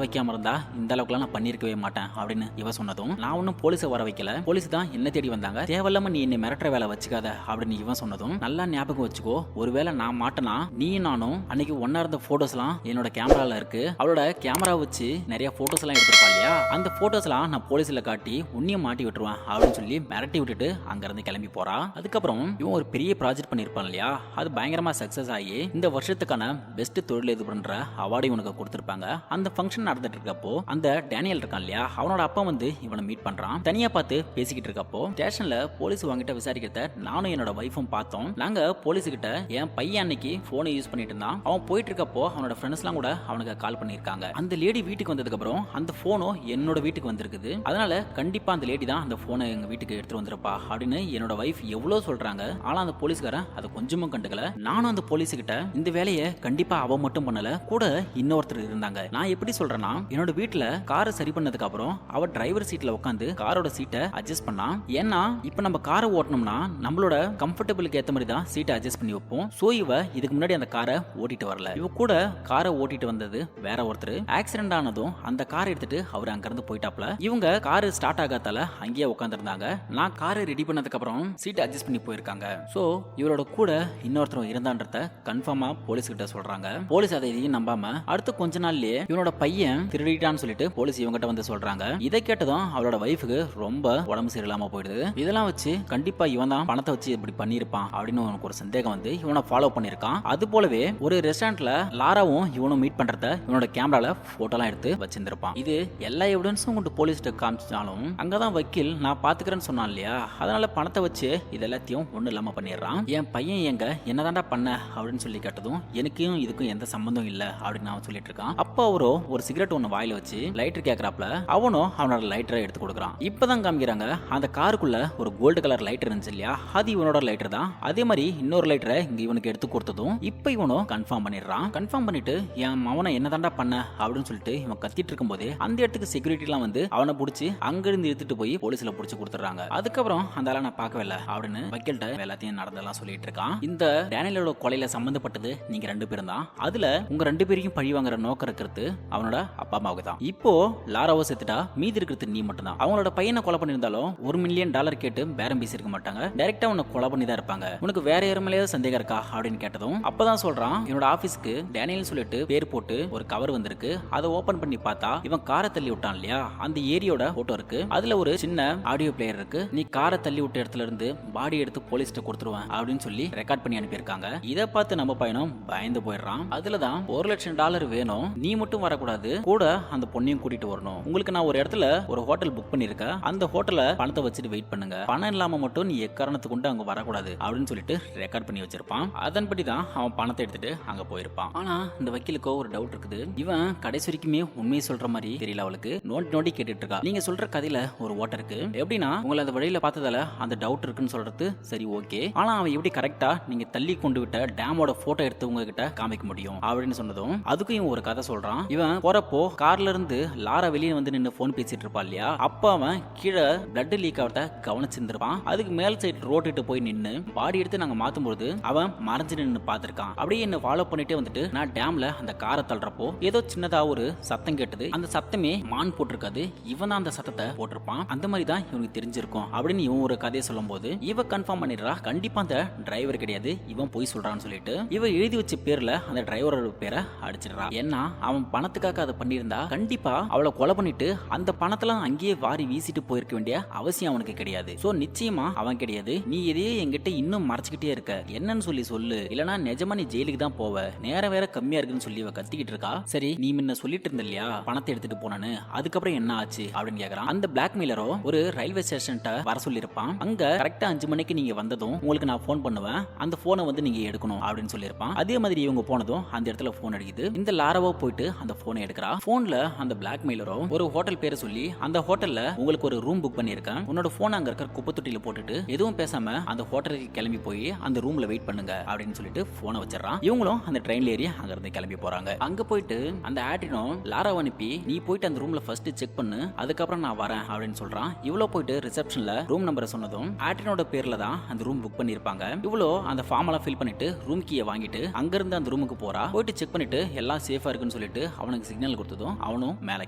வைக்காம இருந்தா இந்த அளவுக்கு நான் பண்ணிருக்கவே மாட்டேன் அப்படின்னு இவ சொன்னதும், நான் ஒன்னும் போலீஸை வர வைக்கல, போலீஸ் தான் என்ன தேடி வந்தாங்க, தேவையில்லாம நீ என்னை மிரட்டுற வேலை வச்சுக்காத அப்படின்னு இவன் சொன்னதும், நல்லா ஞாபகம் வச்சுக்கோ, ஒருவேளை நான் மாட்டேனா நீயும் நானும் அன்னைக்கு ஒன்னா இருந்த போட்டோஸ் எல்லாம் என்னோட கேமரால இருக்கு, அவளோட கேமரா வச்சு நிறைய போட்டோஸ் எல்லாம் எடுத்திருப்பா இல்லையா, அந்த போட்டோஸ் எல்லாம் நான் போலீஸ்ல காட்டி உன்னையும் மாட்டி விட்டுருவேன் அப்படின்னு சொல்லி மிரட்டி விட்டுட்டு அங்க இருந்து கிளம்பி போறா. அதுக்கப்புறம் இவன் ஒரு பெரிய ப்ராஜெக்ட் பண்ணிருப்பான் இல்லையா, அது பயங்கரமா சக்சஸ் ஆகி இந்த வருஷத்துக்கான பெஸ்ட் தொழில் இது பண்ற அவார்டு இவனுக்கு கொடுத்திருப்பாங்க. அந்த ஃபங்க்ஷன் நடந்துட்டு இருக்கப்போ அந்த டேனியல் இருக்கான் இல்லையா, அவனோட அப்பா வந்து இவனை மீட் பண்றான். தனியா பார்த்து பேசிக்கிட்டு இருக்கப்போ ஸ்டேஷன்ல போலீஸ் வாங்கிட்ட விசாரிக்கிறத நானும் என்னோட வைஃபும் பார்த்தோம். நாங்க போலீஸ் கிட்ட என் பையன் அன்னைக்கு போனை யூஸ் பண்ணிட்டு இருந்தான், அவன் போயிட்டு இருக்கப்போ அவனோட ஃப்ரெண்ட்ஸ் எல்லாம் கூட அவனுக்கு கால் பண்ணிருக்காங்க. அந்த லேடி வீட்டுக்கு வந்ததுக்கு அப்புறம் அந்த போனோ என்னோட வீட்டுக்கு வந்திருக்குது, அதனால கண்டிப்பா அந்த லேடி தான் அந்த போனை எங்க வீட்டுக்கு எடுத்துட்டு வந்திருப்பா அப்படின்னு என்னோட வைஃப் எவ்வளவு சொல்றாங்க. ஆனா அந்த போலீஸ்காரன் அதை கொஞ்சமும் கண்டுக்கல. நானும் அந்த போலீஸ் கிட்ட இந்த வேலையை கண்டிப்பா அவ மட்டும் பண்ணல, கூட இன்னொருத்தர் இருந்தாங்க. நான் எப்படி சொல்றேன்னா, என்னோட வீட்டுல காரை சரி பண்ணதுக்கு அப்புறம் அவ டிரைவர் சீட்ல உட்காந்து காரோட சீட்டை அட்ஜஸ்ட் பண்ணா. ஏன்னா இப்ப நம்ம காரை ஓட்டணும்னா நம்மளோட கம்ஃபர்டபிளுக்கு ஏத்த மாதிரி தான் சீட்டை அட்ஜஸ்ட் பண்ணி வைப்போம். சோ இவ இதுக்கு முன்னாடி அந்த காரை ஓட்டிட்டு வரல, இவ கூட காரை ஓட்டிட்டு வந்தது வேற ஒருத்தர். ஆக்சிடென்ட் ஆனதும் அந்த காரை எடுத்துட்டு அவர் அங்க இருந்து போயிட்டாப்ல. இவங்க காரு ஸ்டார்ட் ஆகாதால அங்கேயே உட்காந்துருந்தாங்க. நான் காரை ரெடி பண்ணதுக்கு அப்புறம் சீட் அட்ஜஸ்ட் பண்ணி போயிருக்காங்க. சோ இவரோட கூட இன்னொருத்தர் இருந்தான்றத கன்ஃபார்மா போலீஸ் கிட்ட சொல்றாங்க. போலீஸ் அதை இதையும் நம்பாம அடுத்து கொஞ்ச நாள்லயே இவனோட பையன் திருடிட்டான்னு சொல்லிட்டு போலீஸ் இவங்கிட்ட வந்து சொல்றாங்க. இதை கேட்டதும் அவளோட வைஃபுக்கு ரொம்ப உடம்பு சரியில்லாம போயிடுது. இதெல்லாம் வச்சு கண்டிப்பா இவன் தான் பணத்தை வச்சு இப்படி பண்ணிருப்பான் அப்படின்னு உனக்கு ஒரு சந்தேகம் வந்து இவனை ஃபாலோ பண்ணிருக்கான். அது போலவே ஒரு ரெஸ்டாரண்ட்ல லாராவும் இவனும் மீட் பண்றத இவனோட கேமரால போட்டோலாம் எடுத்து வச்சிருந்திருப்பான். இது எல்லா எவிடன்ஸும் கொண்டு போலீஸ்கிட்ட காமிச்சாலும் அங்கதான் வக்கீல் நான் பாத்துக்கிறேன்னு சொன்னான் இல்லையா, அதனால பணத்தை வச்சு இது எல்லாத்தையும் ஒண்ணு இல்லாம பண்ணிடுறான். என் பையன் எங்க என்னதான்டா பண்ண அப்படின்னு சொல்லி கேட்டதும், எனக்கும் இதுக்கும் எந்த சம்பந்தம் இல்ல அப்படின்னு அவன் சொல்லிட்டு இருக்கான். அப்ப அவரோ ஒரு சிகரெட் ஒண்ணு வாயில வச்சு லைட்டர் கேக்குறாப்ல, அவனும் அவனோட லைட்டரை எடுத்து கொடுக்குறான். இப்பதான் காமிக்கிறாங்க அந்த காருக்குள்ள ஒரு கோல்டு கலர் லைட்டர் இருந்துச்சு இல்லையா, அது இவனோட லைட்டர் தான். அதே மாதிரி இன்னொரு லைட்டரை இங்க இவனுக்கு எடுத்து கொடுத்ததும் இப்ப இவனும் கன்ஃபார்ம் பண்ணிடுறான். கன்ஃபார்ம் பண்ணிட்டு என் மவனை என்னதான்டா பண்ண அப்படின்னு சொல்லிட்டு இவன் கத்திட்டு இருக்கும் போதே அந்த இடத்துக்கு செக்யூரிட்டி எல்லாம் வந்து அவனை பிடிச்சி அங்க இருந்து எடுத்துட்டு போய் போலீஸ்ல பிடிச்சு கொடுத்துறாங்க. அதுக்கப்புறம் அந்த ஆளை நான் பார்க்கவே இல்லை அப்படின்னு வக்கீல்கிட்ட எல்லாத்தையும் நடந்தெல்லாம் சொல்லிட்டு இருக்கான். இந்த டேனியலோட கொலையில சம்பந்தப்பட்டது நீங்க 2 பேரும் தான், அதுல உங்க 2 பேரையும் பழி வாங்குற நோக்கம் இருக்கிறது அவனோட அப்பா அம்மாவுக்கு தான். இப்போ லாராவை செத்துட்டா மீதி இருக்கிறது நீ மட்டும் தான். அவங்களோட பையனை கொலை பண்ணியிருந்தாலும் $1 மில்லியன் கேட்டு பேரம் பேசியிருக்க மாட்டாங்க, டைரக்டா உன்னை கொலை பண்ணி தான் இருப்பாங்க. உனக்கு வேற யாரு மேலேயாவது சந்தேகம் இருக்கா அப்படின்னு கேட்டதும் அப்பதான் சொல்றான், என்னோட ஆபீஸ்க்கு டேனியல் சொல்லிட்டு பேர் போட்டு ஒரு கவர் வந்திருக்கு, அதை ஓபன் பண்ணி பார்த்தா இவன் காரை தள்ளி விட்டான் இல்லையா, அந்த ஏரியோட போட்டோ இருக்கு, அதுல ஒரு சின்ன ஆடியோ பிளேயர் இருக்கு, நீ காரை தள்ளி விட்ட இடத்துல இருந்து பாடி எடுத்து போலீஸ்ட்ட கொடுத்துருவேன் அப்படின்னு சொல்லி ரெக்கார்ட் பண்ணி அனுப்பியிருக்காங்க. இதை பார்த்து நம்ம பையனும் பயந்து போயிடுறான். அதுலதான் $1 லட்சம் வேணும், நீ மட்டும் வரக்கூடாது, கூட அந்த பொண்ணையும் கூட்டிட்டு வரணும், உங்களுக்கு நான் ஒரு இடத்துல ஒரு ஹோட்டல் புக் பண்ணிருக்கேன், அந்த ஹோட்டல்ல பணத்தை வச்சுட்டு வெயிட் பண்ணுங்க, பணம் இல்லாம மட்டும் நீ எக்காரணத்துக்கு கொண்டு அங்க வரக்கூடாது அப்படின்னு சொல்லிட்டு ரெக்கார்ட் பண்ணி வச்சிருப்பான். அதன்படி தான் அவன் பணத்தை எடுத்துட்டு அங்க போயிருப்பான். ஆனா இந்த வக்கீலுக்கோ ஒரு டவுட் இருக்குது, இவன் கடைசி வரைக்குமே உண்மையை சொல்ற மாதிரி தெரியல அவளுக்கு, நோண்டி கேட்டுட்டு இருக்கா. நீங்க சொல்ற கதையில ஒரு ஓட்டை இருக்கு, எப்படின்னா உங்களை அந்த வழியில பார்த்ததால அந்த டவுட் இருக்குன்னு சொல்றது சரி ஓகே, ஆனா அவன் எப்படி கரெக்டா நீங்க தள்ளி கொண்டு விட்ட டேமோட போட்டோ எடுத்து உங்ககிட்ட காமிக்க முடியும் அப்படின்னு சொன்னதும் அதுக்கும் இவன் ஒரு கதை சொல்றான். இவன் போறப்போ கார்ல இருந்து லாரா வெளியே வந்து நின்று போன் பேசிட்டு இருப்பா இல்லையா, அப்ப அவன் கீழே பிளட் லீக் ஆகிறத கவனிச்சிருந்திருப்பான். அதுக்கு மேல் சைட் ரோட்டிட்டு போய் நின்று பாடி எடுத்து நாங்க மாத்தும் போது அவன் மறைஞ்சு நின்று பார்த்திருக்கான். அப்படியே என்ன ஃபாலோ பண்ணிட்டே வந்துட்டு நான் டேம்ல அந்த காரை தள்ளுறப்போ ஏதோ சின்னதா ஒரு சத்தம் கேட்டது, அந்த சத்தமே மான் போட்டிருக்காது, இவன் தான் அந்த சத்தத்தை போட்டிருப்பான், அந்த மாதிரி தான் இவனுக்கு தெரிஞ்சிருக்கும் அப்படின்னு இவன் ஒரு கதையை சொல்லும் போது இவ கன்ஃபார்ம் பண்ணிடுறா, கண்டிப்பா அந்த டிரைவர் கிடையாது, இவன் போய் சொல்றான்னு சொல்லிட்டு இவ எழுதி வச்ச பேர்ல அந்த டிரைவரோட பேரை அடிச்சிடுறா. ஏன்னா அவன் பணத்துக்காக அதை பண்ணியிருந்தா கண்டிப்பா அவளை கொலை பண்ணிட்டு அந்த பணத்தெல்லாம் அங்கேயே வாரி வீசிட்டு போயிருக்க வேண்டிய அவசியம் அவனுக்கு கிடையாது. சோ நிச்சயமா அவன் கிடையாது, நீ எதையே என்கிட்ட இன்னும் மறைச்சுக்கிட்டே இருக்க, என்னன்னு சொல்லு, இல்லனா நிஜமா நீ ஜெயிலுக்கு தான் போவ, நேரம் வேற கம்மியா இருக்குன்னு சொல்லி இவ கத்திக்கிட்டு இருக்கா. சரி நீ முன்ன சொல்லிட்டு இருந்த இல்லையா பணத்தை எடுத்துட்டு போனான்னு, அதுக்கப்புறம் என்ன ஆச்சு அப்படின்னு கேக்குறான். அந்த பிளாக்மெயிலரோ ஒரு ரயில்வே ஸ்டேஷன்ட்ட வர சொல்லியிருப்பான், அங்க கரெக்டா 5 மணிக்கு நீங்க வந்ததும் உங்களுக்கு நான் போன் பண்ணுவேன், அந்த போனை வந்து நீங்க எடுக்கணும் அப்படின்னு சொல்லியிருப்பான். அதே மாதிரி இவங்க போனதும் அந்த இடத்துல போன் அடிக்குது. இந்த லாராவோ போயிட்டு அந்த போனை எடுக்கிறா. போன்ல அந்த பிளாக்மெயிலரோ ஒரு ஹோட்டல் பேரை சொல்லி அந்த ஹோட்டல்ல உங்களுக்கு ஒரு ரூம் புக் பண்ணியிருக்கேன், உன்னோட உன்னோட போன் அங்க இருக்கிற குப்பை தொட்டியில போட்டுட்டு எதுவும் பேசாம அந்த ஹோட்டலுக்கு கிளம்பி போய் அந்த ரூம்ல வெயிட் பண்ணுங்க அப்படின்னு சொல்லிட்டு போனை வச்சிடறான். இவங்களும் அந்த ட்ரெயின்ல ஏறி அங்க இருந்து கிளம்பி போறாங்க. அங்க போயிட்டு அந்த ஆட்ரினோ லாராவை அனுப்பி நீ போயிட்டு அந்த ரூம்ல ஃபர்ஸ்ட் செக் பண்ணு, அதுக்கப்புறம் நான் வரேன் அப்படின்னு சொல்றான். இவ்வளோ போயிட்டு ரிசப்ஷன்ல ரூம் நம்பரை சொன்னதும் ஆட்ரினோட பேர்ல தான் அந்த ரூம் புக் பண்ணிருப்பாங்க. இவ்வளோ அந்த ஃபார்ம் எல்லாம் ஃபில் பண்ணிட்டு ரூம் கீயை வாங்கிட்டு அங்க இருந்து அந்த ரூமுக்கு போறா. போயிட்டு செக் பண்ணிட்டு எல்லாம் சேஃபா இருக்குன்னு சொல்லிட்டு அவனுக்கு சிக்னல் கொடுத்ததும் அவனும் மேல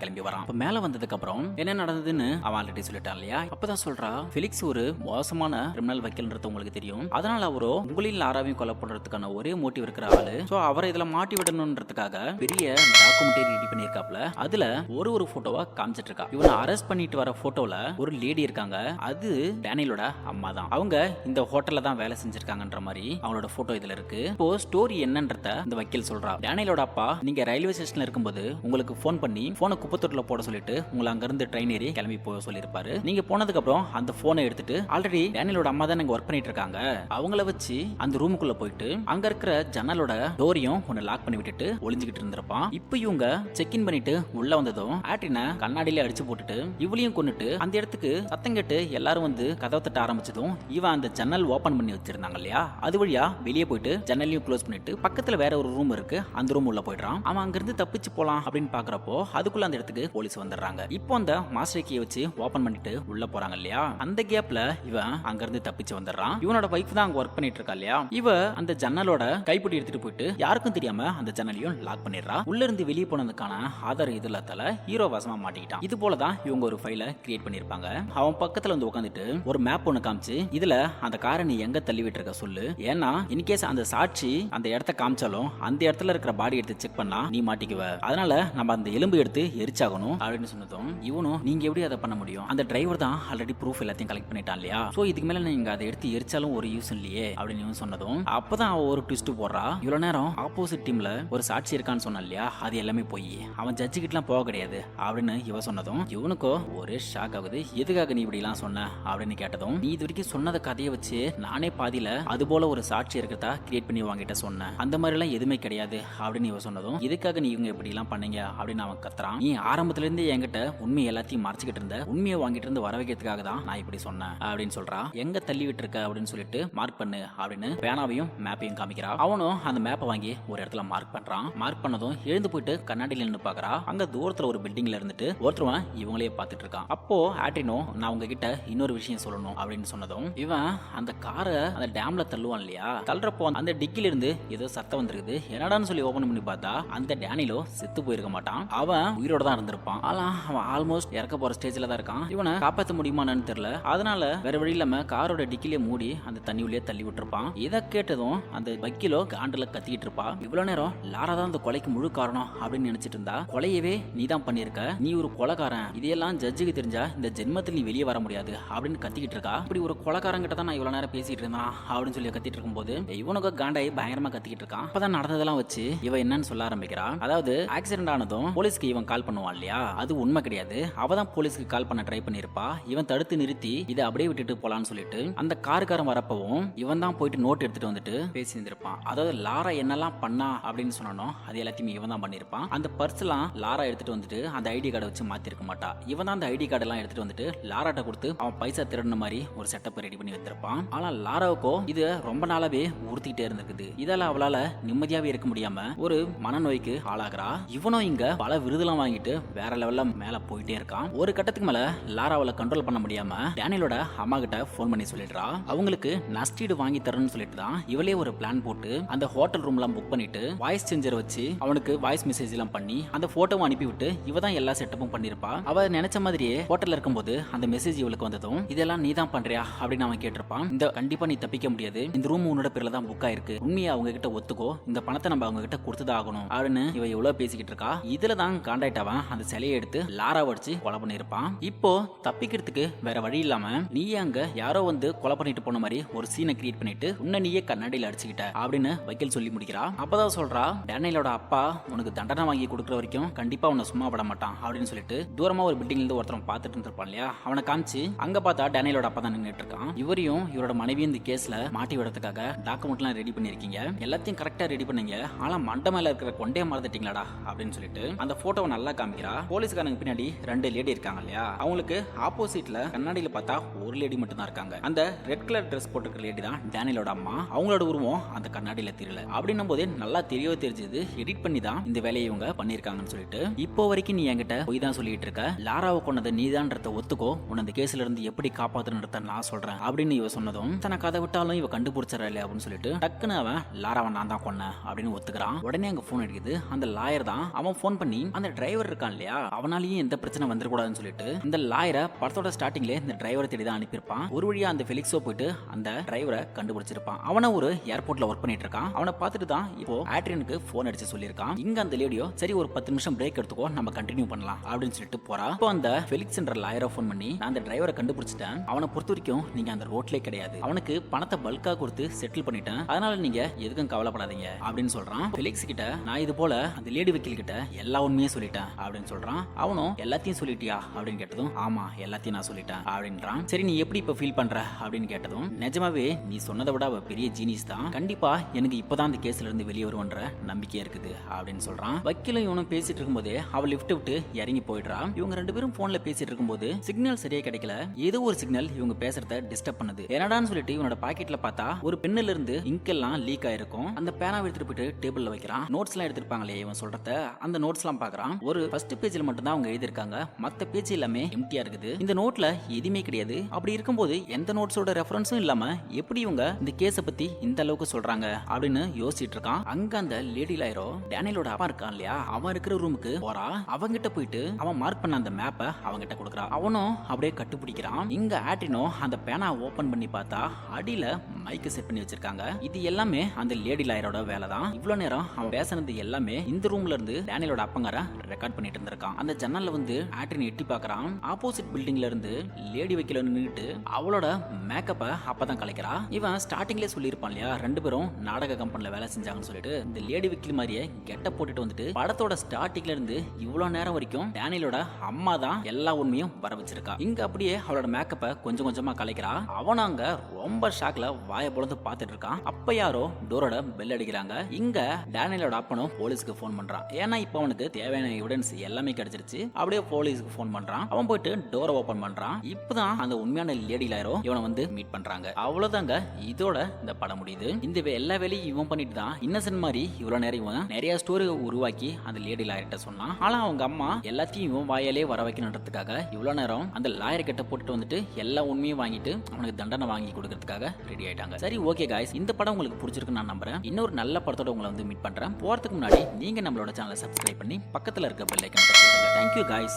கிளம்பி வரான். இப்ப மேல வந்ததுக்கு அப்புறம் என்ன நடந்ததுன்னு அவன் ஆல்ரெடி சொல்லிட்டான் இல்லையா. அப்பதான் சொல்றா ஃபெலிக்ஸ் ஒரு மோசமான கிரிமினல் வக்கீல்ன்றது உங்களுக்கு தெரியும், அதனால அவரோ உங்களையும் லாராவையும் கொலை பண்றதுக்கான ஒரே மோட்டிவ் இருக்கிற ஆளு. சோ அவரை இதுல மாட்டி விடணும்ன்றதுக்காக பெரிய டாக்குமெண்ட்ரி ரெடி பண்ணிருக்காப்ல. அதுல ஒரு போட்டோவா காமிச்சிட்டு இருக்கா. இவனை அரெஸ்ட் பண்ணிட்டு வர போட்டோல ஒரு லேடி இருக்காங்க, அது டேனியலோட அம்மா தான். அவங்க இந்த ஹோட்டல்ல தான் வேலை செஞ்சிருக்காங்கன்ற மாதிரி அவங்களோட போட்டோ இதுல இருக்கு. இப்போ ஸ்டோரி என்னன்றத இந்த வக்கீல் சொல்றா. டேனியலோட அப்பா நீங்க ரயில்வே ஸ்டேஷன்ல இருக்கும்போது உங்களுக்கு போன் பண்ணி போனை குப்பத்தொட்டில போட சொல்லிட்டு உங்களை அங்க இருந்து ட்ரெயின் ஏறி கிளம்பி போக சொல்லிருப்பாரு. நீங்க போனதுக்கு அப்புறம் அந்த போனை எடுத்துட்டு ஆல்ரெடி டேனியலோட அம்மா தான் ஒர்க் பண்ணிட்டு இருக்காங்க, அவங்கள வச்சு அந்த ரூமுக்குள்ள போயிட்டு அங்க இருக்கிற ஜன்னலோட டோரையும் ஒன்னு லாக் பண்ணி விட்டுட்டு ஒளிஞ்சுக்கிட்டு இருந்திருப்பான். இப்போ இவங்க செக் இன் பண்ணிட்டு உள்ள வந்ததும் ஆட்ரினை கண்ணாடியில அடிச்சு போட்டுட்டு இவளையும் கொண்டுட்டு அந்த இடத்துக்கு சத்தம் கேட்டு எல்லாரும் வந்து கதவை தட்ட ஆரம்பிச்சதும் இவன் அந்த ஜன்னல் ஓபன் பண்ணி வச்சிருந்தாங்க இல்லையா, அது வழியா வெளியே போயிட்டு ஜன்னலையும் க்ளோஸ் பண்ணிட்டு பக்கத்துல வேற ஒரு ரூம் இருக்கு, அந்த ரூம் உள்ள போயிடுறான். அவன் அங்க இருந்து தப்பிச்சு போலாம் அப்படின்னு பாக்குறப்போ அதுக்குள்ள அந்த இடத்துக்கு போலீஸ் வந்துடுறாங்க. இப்போ அந்த மாஸ்டர் கீயை வச்சு ஓபன் பண்ணிட்டு உள்ள போறாங்க இல்லையா, அந்த கேப்ல இவன் அங்க இருந்து தப்பிச்சு வந்துடுறான். இவனோட வைஃப் தான் அங்க ஒர்க் பண்ணிட்டு இருக்கா இல்லையா, இவ அந்த ஜன்னலோட கைப்பிடி எடுத்துட்டு போயிட்டு யாருக்கும் தெரியாம அந்த ஜன்னலையும் லாக் பண்ணிடுறா. உள்ள இருந்து வெளியே போனதுக்கான ஆதார இதுலத்தால ஹீரோ வசமா மாட்டிக்கிட்டான். இது போலதான் இவங்க ஒரு ஃபைலை கிரியேட் பண்ணிருப்பாங்க. அவன் பக்கத்துல வந்து உட்காந்துட்டு ஒரு மேப் ஒண்ணு காமிச்சு இதுல அந்த காரை நீ எங்க தள்ளி விட்டு இருக்க சொல்லு, ஏன்னா இன்கேஸ் அந்த சாட்சி அந்த இடத்த காமிச்சாலும் அந்த இடத்துல இருக்கிற பாடி எடுத்து செக் பண்ணா நீ மாட்டிக்குவ, அதனால நம்ம அந்த எலும்பு எடுத்து எரிச்சாகணும் அப்படின்னு சொன்னதும் இவனும் நீங்க எப்படி அதை பண்ண முடியும், அந்த டிரைவர் தான் ஆல்ரெடி ப்ரூஃப் எல்லாத்தையும் கலெக்ட் பண்ணிட்டான் இல்லையா, சோ இதுக்கு மேல நீங்க அதை எடுத்து எரிச்சாலும் ஒரு யூஸ் இல்லையே அப்படின்னு சொன்னதும் அப்பதான் அவ ஒரு ட்விஸ்ட் போடுறா. இவ்வளவு நேரம் ஆப்போசிட் டீம்ல ஒரு சாட்சி இருக்கான்னு சொன்னா இல்லையா, அது எல்லாமே போய் அவன் ஜட்ஜு கிட்டலாம் போக கிடையாது அப்படின்னு இவ சொன்னதும் இவனுக்கோ ஒரே ஷாக் ஆகுது. எதுக்காக நீ இப்படி எல்லாம் சொன்ன அப்படின்னு கேட்டதும் நீ இது வரைக்கும் சொன்னத கதையை வச்சு நானே பாதியில அது போல ஒரு சாட்சி இருக்கிறதா கிரியேட் பண்ணி வாங்கிட்ட சொன்னேன், அந்த மாதிரி எல்லாம் எதுவுமே கிடையாது அப்படின்னு இவ சொன்னதும் இதுக்காக நீ இவங்க இப்படி எல்லாம் பண்ணீங்க அப்படின்னு அவன் கத்துறான். நீ ஆரம்பத்துல இருந்து என்கிட்ட உண்மை எல்லாத்தையும் மறைச்சிக்கிட்டு இருந்த, உண்மையை வாங்கிட்டு இருந்து வர வைக்கிறதுக்காக தான் நான் இப்படி சொன்னேன் அப்படின்னு சொல்றா. எங்க தள்ளி விட்டு இருக்க அப்படின்னு சொல்லிட்டு மார்க் பண்ணு அப்படின்னு பேனாவையும் மேப்பையும் காமிக்கிறா. அவனும் அந்த மேப்பை வாங்கி ஒரு இடத்துல மார்க் பண்றான். மார்க் பண்ணதும் எழுந்து போயிட்டு கண்ணாடியில நின்று பாக்குறா. அங்க தூரத்துல ஒரு பில்டிங்ல இருந்துட்டு ஒருத்தவன் இவங்களே பார்த்துட்டு இருக்கான். அப்போ ஆட்ரினோ நான் உங்ககிட்ட இன்னொரு விஷயம் சொல்லணும் அப்படின்னு சொன்னதும் இவன் அந்த காரை அந்த டேம்ல தள்ளுவான் இல்லையா, தள்ளுறப்போ அந்த டிக்கில இருந்து ஏதோ சத்தம் வந்திருக்குது. என்னடான்னு சொல்லி ஓபன் பண்ணி பார்த்தா அந்த டேனிலோ செத்து போயிருக்க மாட்டான், அவன் உயிரோட தான் இருந்திருப்பான். ஆனா அவன் ஆல்மோஸ்ட் இறக்க போற ஸ்டேஜ்ல தான் இருக்கான். இவனை காப்பாற்ற முடியுமான்னு தெரியல, அதனால வேற வழி இல்லாம காரோட டிக்கிலே மூடி அந்த தண்ணி உள்ளே தள்ளி விட்டுருப்பான். இதை கேட்டதும் அந்த வக்கீலோ காண்டுல கத்திக்கிட்டு இருப்பா. இவ்வளவு நேரம் லாரா தான் அந்த கொலைக்கு முழு காரணம் அப்படின்னு நினைச்சிட்டு இருந்தா, கொலையவே நீ தான் பண்ணிருக்க, நீ ஒரு கொலைக்காரன், இதையெல்லாம் ஜட்ஜுக்கு தெரிஞ்சா இந்த ஜென்மத்தில் நீ வெளியே வர முடியாது அப்படின்னு கத்திக்கிட்டு இருக்கா. இப்படி ஒரு கொலைக்காரன் கிட்ட தான் நான் இவ்வளவு நேரம் பேசிட்டு இருந்தான் அப்படின்னு சொல்லி கத்திட்டு இருக்கும்போது இவனுக்கு காண்டாய் பயங்கரமா கத்திக்கிட்டு இருக்கான். அப்பதான் நடந்ததெல்லாம் வச்சு இவ என்னன்னு சொல்ல ஆரம்பிக்கிறா. அதாவது ஆக்சிடென்ட் ஆனதும் போலீஸ்க்கு இவன் கால் பண்ணுவான் இல்லையா, அது உண்மை கிடையாது, அவதான் போலீஸ்க்கு கால் பண்ண ட்ரை பண்ணிருப்பா. இவன் தடுத்து நிறுத்தி இதை அப்படியே விட்டுட்டு போலான்னு சொல்லிட்டு அந்த காருக்காரன் வரப்பவும் இவன் தான் போயிட்டு நோட் எடுத்துட்டு வந்துட்டு பேசி இருந்திருப்பான். அதாவது லாரா என்னெல்லாம் பண்ணா அப்படின்னு சொன்னோம் அது எல்லாத்தையுமே இவன் தான் பண்ணிருப்பான். அந்த பர்ஸ் எல்லாம் லாரா எடுத்துட்டு வந்துட்டு அந்த ஐடி கார்டை வச்சு மாத்திருக்க மாட்டா. இவன் தான் அந்த ஐடி கார்டு எல்லாம் எடுத்துட்டு வந்துட்டு லாராட்ட கொடுத்து அவன் பைசா திருடின மாதிரி ஒரு செட்டப் ரெடி பண்ணி வச்சிருப்பான். ஆனா லாராவுக்கோ இது ரொம்ப நாளாவே உறுத்திக்கிட்டே இருந்திருக்குது. இதால அவளால நிம்மதியாவே இருக்க முடியாம ஒரு மனநோய்க்கு ஆளாகிறா. இவனும் இங்க பல விருதுலாம் வாங்கிட்டு வேற லெவல்ல மேல போயிட்டே இருக்கான். ஒரு கட்டத்துக்கு மேல லாராவால கண்ட்ரோல் பண்ண முடியாம டேனியலோட அம்மா கிட்ட போன் பண்ணி சொல்லிடுறா. அவங்களுக்கு நஷ்டீடு வாங்கி தரணும்னு சொல்லிட்டு தான் இவளே ஒரு பிளான் போட்டு அந்த ஹோட்டல் ரூம் எல்லாம் புக் பண்ணிட்டு வாய்ஸ் சேஞ்சர் வச்சு அவனுக்கு வாய்ஸ் மெசேஜ் எல்லாம் பண்ணி அந்த போட்டோவை அனுப்பி விட்டு இவ தான் எல்லா செட்டப்பும் பண்ணிருப்பா. அவ நினைச்ச மாதிரியே ஹோட்டல்ல இருக்கும்போது அந்த மெசேஜ் இவளுக்கு வந்ததும் இதெல்லாம் நீ தான் பண்றியா அப்படின்னு அவன் கேட்டிருப்பான். இந்த கண்டிப்பா நீ தப்பிக்க முடியாது, இந்த ரூம் உன்னோட பேர்ல தான் புக் ஆயிருக்கு, உண்மையை அவங்க கிட்ட ஒத்துக்கோ, இந்த பணத்தை நம்ம அவங்க கிட்ட கொடுத்துதான் ஆகணும் அப்படின்னு இவ எவ்வளவு பேசிக்கிட்டு இருக்கா. இதுல தான் காண்டாக்ட் அவன் அந்த சிலையை எடுத்து லாரா வச்சு கொலை பண்ணிருப்பான். இப்போ தப்பிக்கிறதுக்கு வேற வழி இல்லாம நீ அங்க யாரோ வந்து கொலை பண்ணிட்டு போன மாதிரி ஒரு சீனை கிரியேட் பண்ணிட்டு உன்னை நீயே கண்ணாடியில் அடிச்சுக்கிட்ட அப்படின்னு வக்கீல் சொல்லி முடிக்கிறா. அப்பதான் சொல்றா டேனியலோட அப்பா உனக்கு தண்டனை வாங்கி கொடுக்குற வரைக்கும் கண்டிப்பா உன்னை சும்மா விட மாட்டான் அப்படின்னு சொல்லிட்டு தூரமா ஒரு பில்டிங்ல இருந்து ஒருத்தன் பார்த்துட்டு இருந்திருப்பான் இல்லையா, அவனை காமிச்சு அங்க பார்த்தா டேனியலோட அப்பா தான் நின்றுட்டு இருக்கான். இவரையும் இவரோட மனைவியும் இந்த கேஸ்ல மாட்டி விடுறதுக்காக டாக்குமெண்ட் எல்லாம் ரெடி பண்ணிருக்கீங்க, எல்லாத்தையும் கரெக்டா ரெடி பண்ணீங்க, ஆனா மண்டை மேல இருக்கிற கொண்டே மறந்துட்டீங்களாடா அப்படின்னு சொல்லிட்டு அந்த போட்டோவை நல்லா காமிக்கிறா. போலீஸ்காரங்க பின்னாடி ரெண்டு லேடி இருக்காங்க இல்லையா, அவங்களுக்கு ஆப்போசிட்ல கண்ணாடியில பார்த்தா ஒரு லேடி மட்டும் தான் இருக்காங்க. அந்த ரெட் கலர் ட்ரெஸ் போட்டிருக்கிற லேடி தான் டேனியலோட அம்மா. அவங்களோட உருவம் அந்த கண்ணாடியில தெரியல. அப்படின்னும் போதே நல்லா தெரியவே தெரிஞ்சது எடிட் பண்ணி தான் இந்த வேலையை இவங்க பண்ணிருக்காங்கன்னு சொல்லிட்டு, இப்போ வரைக்கும் நீ என்கிட்ட போய் தான் சொல்லிட்டு இருக்க, லாராவை கொண்டது நீதான்றத ஒத்துக்கோ, உன்னை அந்த கேஸ்ல இருந்து எப்படி காப்பாத்துறத நான் சொல்றேன் அப்படின்னு இவ சொன்னதும் தனக்கு அதை விட்டாலும் இவ கண்டுபிடிச்சற இல்ல அப்படின்னு சொல்லிட்டு டக்குன்னு அவன் லாராவை நான் தான் கொன்னேன் அப்படின்னு ஒத்துக்கிறான். உடனே அங்க போன் அடிக்குது. அந்த லாயர் தான். அவன் போன் பண்ணி அந்த டிரைவர் இருக்கான் இல்லையா, அவனாலேயும் எந்த பிரச்சனை வந்துடக்கூடாதுன்னு சொல்லிட்டு இந்த லாயரை படத்தோட ஸ்டார்டிங்ல இந்த டிரைவரை தேடி தான் அனுப்பியிருப்பான். ஒரு வழியா அந்த ஃபெலிக்ஸோ போயிட்டு அந்த டிரைவரை கண்டுபிடிச்சிருப்பான். அவனை ஒரு ஏர்போர்ட்ல ஒர்க் பண்ணிட்டு இருக்கான். அவனை பார்த்துட்டு தான் இப்போ ஆட்ரியனுக்கு போன் அடிச்சு சொல்லியிருக்கான். இங்க அந்த லேடியோ சரி ஒரு 10 நிமிஷம் பிரேக் எடுத்துக்கோ, நம்ம கண்டினியூ பண்ணலாம் அப்படின்னு சொல்லிட்டு போறா. இப்போ அந்த ஃபெலிக்ஸ்ன்ற லாயரை போன் பண்ணி நான் அந்த டிரைவரை கண்டுபிடிச்சிட்டேன், அவனை பொறுத்த வரைக்கும் நீங்க அந்த ரோட்லயே கிடையாது, அவனுக்கு பணத்தை பல்கா கொடுத்து செட்டில் பண்ணிட்டேன், அதனால நீங்க எதுக்கும் கவலைப்படாதீங்க அப்படின்னு சொல்றான். ஃபெலிக்ஸ் கிட்ட நான் இது போல அந்த லேடி வக்கீல் கிட்ட எல்லா உண்மையும் சொல்லிட்டேன் அப்படின்னு சொல்றான். அவனும் எல்லாத்தையும் சொல்லிட்டியா அப்படின்னு கேட்டதும் ஆமா எல்லாத்தையும் நான் சொல்லிட்டேன் அப்படின்றான். சரி நீ எப்படி இப்ப ஃபீல் பண்ற அப்படின்னு கேட்டதும் நிஜமாவே நீ சொன்னதை விட அவ பெரிய ஜீனிஸ் தான், கண்டிப்பா எனக்கு இப்பதான் அந்த கேஸ்ல இருந்து வெளியே வருவன்ற நம்பிக்கையா இருக்குது அப்படின்னு சொல்றான். வக்கீலும் இவனும் பேசிட்டு இருக்கும்போதே அவள் லிஃப்ட் விட்டு இறங்கி போயிடுறான். இவங்க ரெண்டு பேரும் போன்ல பேசிட்டு இருக்கும்போது சிக்னல் சரியா கிடைக்கல. ஏதோ ஒரு சிக்னல் இவங்க பேசுறத டிஸ்டர்ப் பண்ணுது. என்னடான்னு சொல்லிட்டு இவனோட பாக்கெட்ல பார்த்தா ஒரு பென்னில இருந்து இங்க் எல்லாம் லீக் ஆயிருக்கும். அந்த பேனாவை எடுத்துட்டு போயிட்டு டேபிள்ல வைக்கிறான். நோட்ஸ் எல்லாம் எடுத்துருப்பாங்களே இவன் சொல்றத, அந்த நோட்ஸ் எல்லாம் பாக்குறான். ஒரு ஃபர்ஸ்ட் பேஜ்ல மட்டும் தான் அவங்க எழுதிருக்காங்க, மத்த பேஜ் எல்லாமே எம்டியா இருக்குது. இந்த நோட்ல எதுவுமே கிடையாது. அப்படி இருக்கும்போது எந்த நோட்ஸோட ரெஃபரன்ஸும் இல்லாம எப்படி இவங்க இந்த கேஸ பத்தி இந்த அளவுக்கு சொல்றாங்க அப்படின்னு யோசிச்சுட்டு இருக்கான். அங்க அந்த லேடி லாயரோ டேனியலோட அப்பா இருக்கான் இல்லையா, அவன் இருக்கிற ரூமுக்கு போறா. அவங்கிட்ட போயிட்டு அவன் மார்க் பண்ண அந்த மேப்பை அவங்கிட்ட கொடுக்குறா. அவனும் அப்படியே கட்டுப்பிடிக்கிறான். இங்க ஆட்ரினோ அந்த பேனா ஓபன் பண்ணி பார்த்தா அடியில மைக் செட் பண்ணி வச்சிருக்காங்க. இது எல்லாமே அந்த லேடி லாயரோட வேலை தான். இவ்வளவு நேரம் அவன் பேசுனது எல்லாமே இந்த ரூம்ல இருந்து டேனியலோட அப்பங்கார ரெக்கார்ட் பண்ணிட்டு இருந்திருக்கான். அந்த ஜன்னல்ல வந்து ஆட்ரின் எட்டி பார்க்கறான். ஆப்போசிட் பில்டிங்ல இருந்து லேடி வக்கீல நின்னுட்டு அவளோட மேக்கப்பை அப்பதான் கலைக்கிறா. இவன் ஸ்டார்டிங்லேயே சொல்லியிருப்பான் இல்லையா, ரெண்டு பேரும் நாடக கம்பெனில வேலை செஞ்சாங்கன்னு சொல்லிட்டு இந்த லேடி வக்கீல் மாதிரியே கெட்ட போட்டுட்டு வந்துட்டு படத்தோட ஸ்டார்டிங்ல இருந்து இவ்வளவு நேரம் வரைக்கும் டேனியலோட அம்மா தான் எல்லா உண்மையும் வர வச்சிருக்கா. இங்க அப்படியே அவளோட மேக்கப்பை கொஞ்சம் கொஞ்சமா கலைக்கிறா. அவன் அங்க ரொம்ப ஷாக்ல வாயை பொழுது பார்த்துட்டு இருக்கான். அப்ப யாரோ டோரோட பெல் அடிக்கிறாங்க. இங்க டேனியலோட அப்பனும் போலீஸ்க்கு போன் பண்றான். ஏன்னா இப்ப அவனுக்கு தேவையான எவிடன்ஸ் எல்லாமே கிடைச்சிருச்சு. அப்படியே போலீஸ்க்கு போன் பண்றான். அவன் போயிட்டு டோரை ஓபன் பண்றான். இப்பதான் அந்த உண்மையான லேடி லாயரோ இவனை வந்து மீட் பண்றாங்க. அவ்வளவுதாங்க இதோட இந்த படம் முடியுது. இந்த எல்லா வேலையும் இவன் பண்ணிட்டு தான் இன்னசென்ட் மாதிரி இவ்வளவு நேரம் இவன் நிறைய ஸ்டோரி உருவாக்கி அந்த லேடி லாயர்கிட்ட சொன்னான். ஆனா அவங்க அம்மா எல்லாத்தையும் இவன் வாயாலே வர வைக்கணுன்றதுக்காக இவ்வளவு நேரம் அந்த லாயர் கிட்ட போட்டு வந்துட்டு எல்லா உண்மையும் வாங்கிட்டு அவனுக்கு தண்டனை வாங்கி கொடுக்கறதுக்காக ரெடி ஆயிட்டாங்க. சரி ஓகே காய்ஸ், இந்த படம் உங்களுக்கு பிடிச்சிருக்குன்னு நான் நம்புறேன். இன்னொரு நல்ல படத்தோட உங்களை வந்து மீட் பண்றேன். போறதுக்கு முன்னாடி நீங்க நம்மளோட சேனலை சப்ஸ்கிரைப் பண்ணி பக்கத்துல இருக்க பெல் ஐகானை தட்டி விடுங்க. Thank you guys.